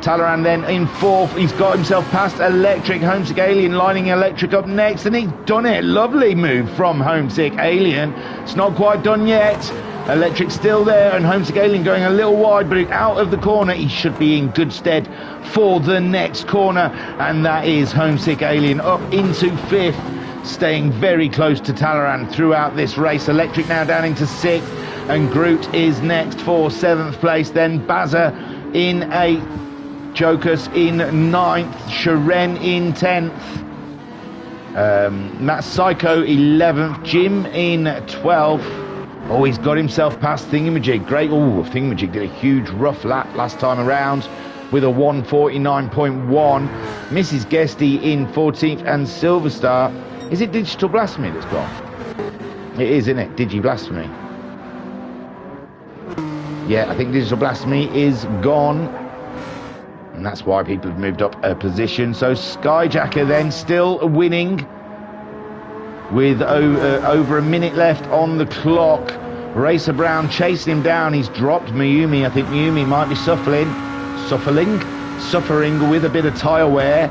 Talleyrand then in 4th. He's got himself past Electric. Homesick Alien lining Electric up next, and he's done it. Lovely move from Homesick Alien. It's not quite done yet. Electric still there, and Homesick Alien going a little wide, but out of the corner. He should be in good stead for the next corner, and that is Homesick Alien up into 5th, staying very close to Talleyrand throughout this race. Electric now down into 6th, and Groot is next for 7th place. Then Bazza in 8th, Jokus in 9th, Sharen in 10th. Matt Psycho 11th, Jim in 12th. Oh, he's got himself past Thingamajig. Great. Oh, Thingamajig did a huge rough lap last time around with a 1:49.1. Mrs. Guesty in 14th, and Silver Star. Is it Digital Blasphemy that's gone? It is, isn't it? Digi Blasphemy. Yeah, I think Digital Blasphemy is gone. And that's why people have moved up a position. So Skyjacker then still winning with over a minute left on the clock. Racer Brown chasing him down. He's dropped Mayumi. I think Mayumi might be suffering with a bit of tyre wear.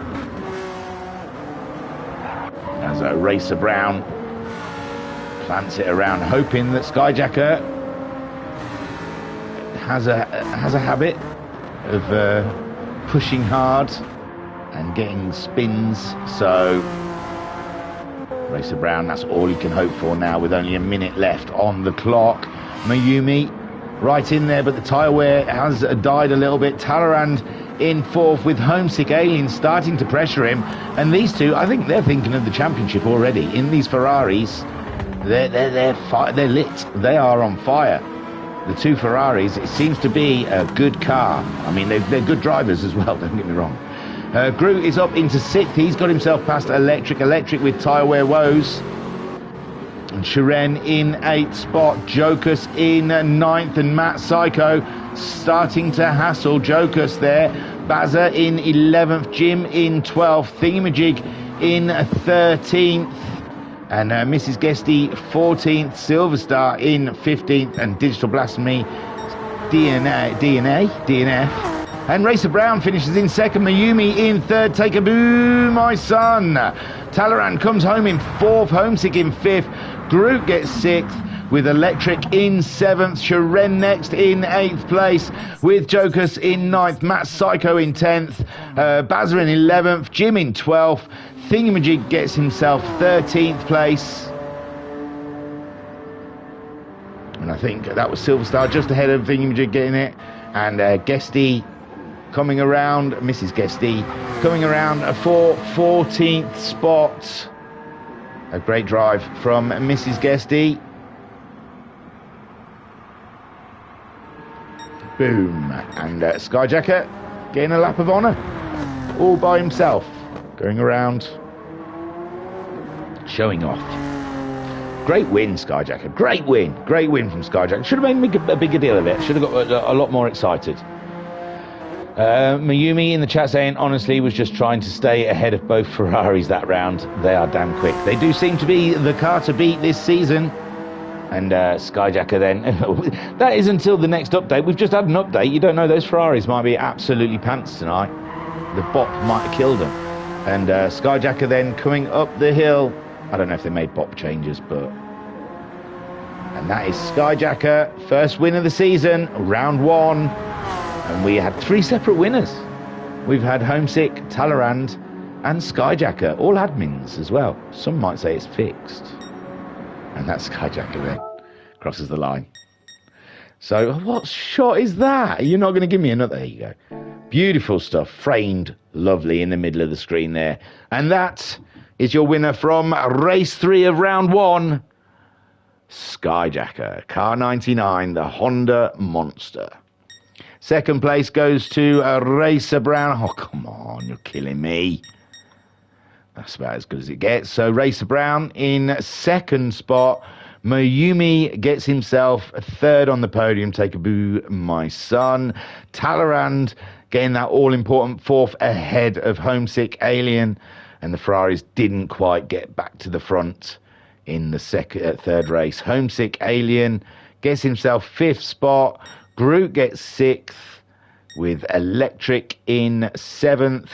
As Racer Brown plants it around, hoping that Skyjacker has a habit of pushing hard and getting spins. So Racer Brown, that's all he can hope for now with only a minute left on the clock. Mayumi right in there, but the tyre wear has died a little bit. Talleyrand in 4th, with Homesick Alien starting to pressure him. And these two, I think they're thinking of the championship already. In these Ferraris, they're lit. They are on fire. The two Ferraris, it seems to be a good car. I mean, they're good drivers as well, don't get me wrong. Groot is up into 6th. He's got himself past Electric with tyre wear woes. And Sharen in 8th spot. Jokus in 9th, and Matt Psycho starting to hassle Jokus there. Bazza in 11th, Jim in 12th, Thingamajig in 13th, and Mrs. Guesty 14th, Silver Star in 15th, and Digital Blasphemy DNF. And Racer Brown finishes in 2nd, Mayumi in 3rd, Take a Boo, my son. Talleyrand comes home in 4th, Homesick in 5th, Groot gets 6th, with Electric in 7th, Sharen next in 8th place, with Jokus in 9th, Matt Psycho in 10th, Bazza in 11th, Jim in 12th, Thingamajig gets himself 13th place. And I think that was Silver Star just ahead of Thingamajig getting it, and Guesty coming around, Mrs. Guesty coming around for 14th spot. A great drive from Mrs. Guesty. Boom. And Skyjacker getting a lap of honour all by himself, going around showing off. Great win, Skyjacker. Great win from Skyjacker. Should have made a bigger deal of it. Should have got a lot more excited. Mayumi in the chat saying, honestly, was just trying to stay ahead of both Ferraris that round. They are damn quick. They do seem to be the car to beat this season. And Skyjacker then, that is until the next update. We've just had an update. You don't know, those Ferraris might be absolutely pants tonight. The bop might have killed them. And Skyjacker then coming up the hill. I don't know if they made bop changes, but... And that is Skyjacker, first win of the season, round 1. And we had 3 separate winners. We've had Homesick, Talleyrand, and Skyjacker, all admins as well. Some might say it's fixed. And that Skyjacker then crosses the line. So what shot is that? You're not going to give me another? There you go. Beautiful stuff, framed lovely in the middle of the screen there. And that is your winner from race 3 of round 1. Skyjacker, car 99, the Honda Monster. Second place goes to Racer Brown. Oh, come on, you're killing me. That's about as good as it gets. So Racer Brown in 2nd spot. Mayumi gets himself 3rd on the podium. Take a boo, my son. Talleyrand getting that all-important 4th ahead of Homesick Alien. And the Ferraris didn't quite get back to the front in the 3rd race. Homesick Alien gets himself 5th spot. Groot gets 6th, with Electric in 7th,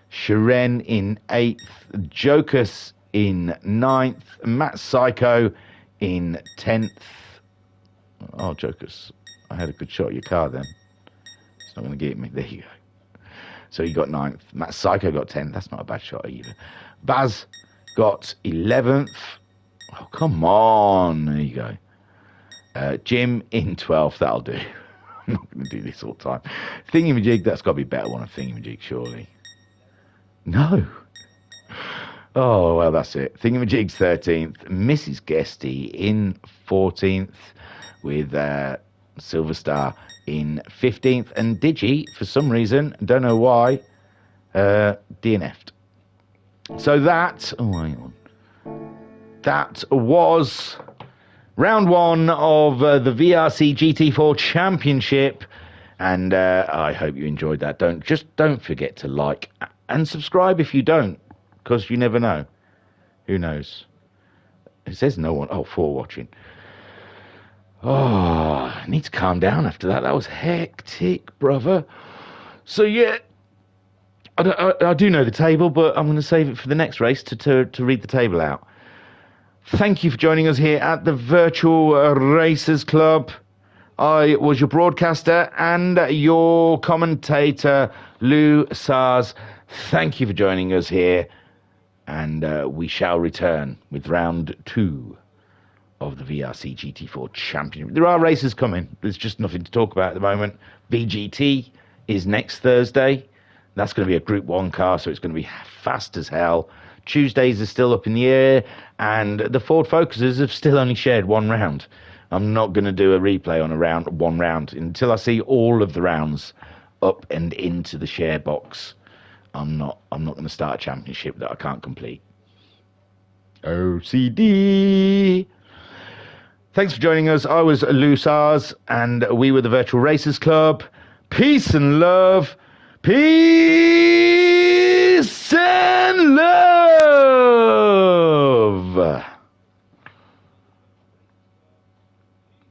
Sharen in 8th, Jokus in 9th, Matt Psycho in 10th, Oh, jokers. I had a good shot at your car then. It's not going to get me. There you go. So you got 9th. Matt Psycho got 10th. That's not a bad shot either. Baz got 11th. Oh, come on. There you go. Jim in 12th. That'll do. I'm not going to do this all the time. Thingamajig, that's got to be a better one of Thingamajig, surely. No. Oh, well, that's it. Thingamajig's 13th. Mrs. Guesty in 14th with Silver Star in 15th. And Digi, for some reason, don't know why, DNF'd. So that... Oh, hang on. That was round 1 of the VRC GT4 Championship. And I hope you enjoyed that. Don't forget to like and subscribe if you don't. Because you never know. Who knows? It says no one. Oh, 4 watching. Oh, I need to calm down after that. That was hectic, brother. So, yeah. I do know the table, but I'm going to save it for the next race to read the table out. Thank you for joining us here at the Virtual Racers Club. I was your broadcaster and your commentator, Lou Sars. Thank you for joining us here. And we shall return with round 2 of the VRC GT4 Championship. There are races coming. There's just nothing to talk about at the moment. VGT is next Thursday. That's going to be a Group 1 car, so it's going to be fast as hell. Tuesdays are still up in the air, and the Ford Focusers have still only shared 1 round. I'm not going to do a replay on one round until I see all of the rounds up and into the share box. I'm not going to start a championship that I can't complete. OCD. Thanks for joining us. I was Lou Sars, and we were the Virtual Racers Club. Peace and love. Peace and love.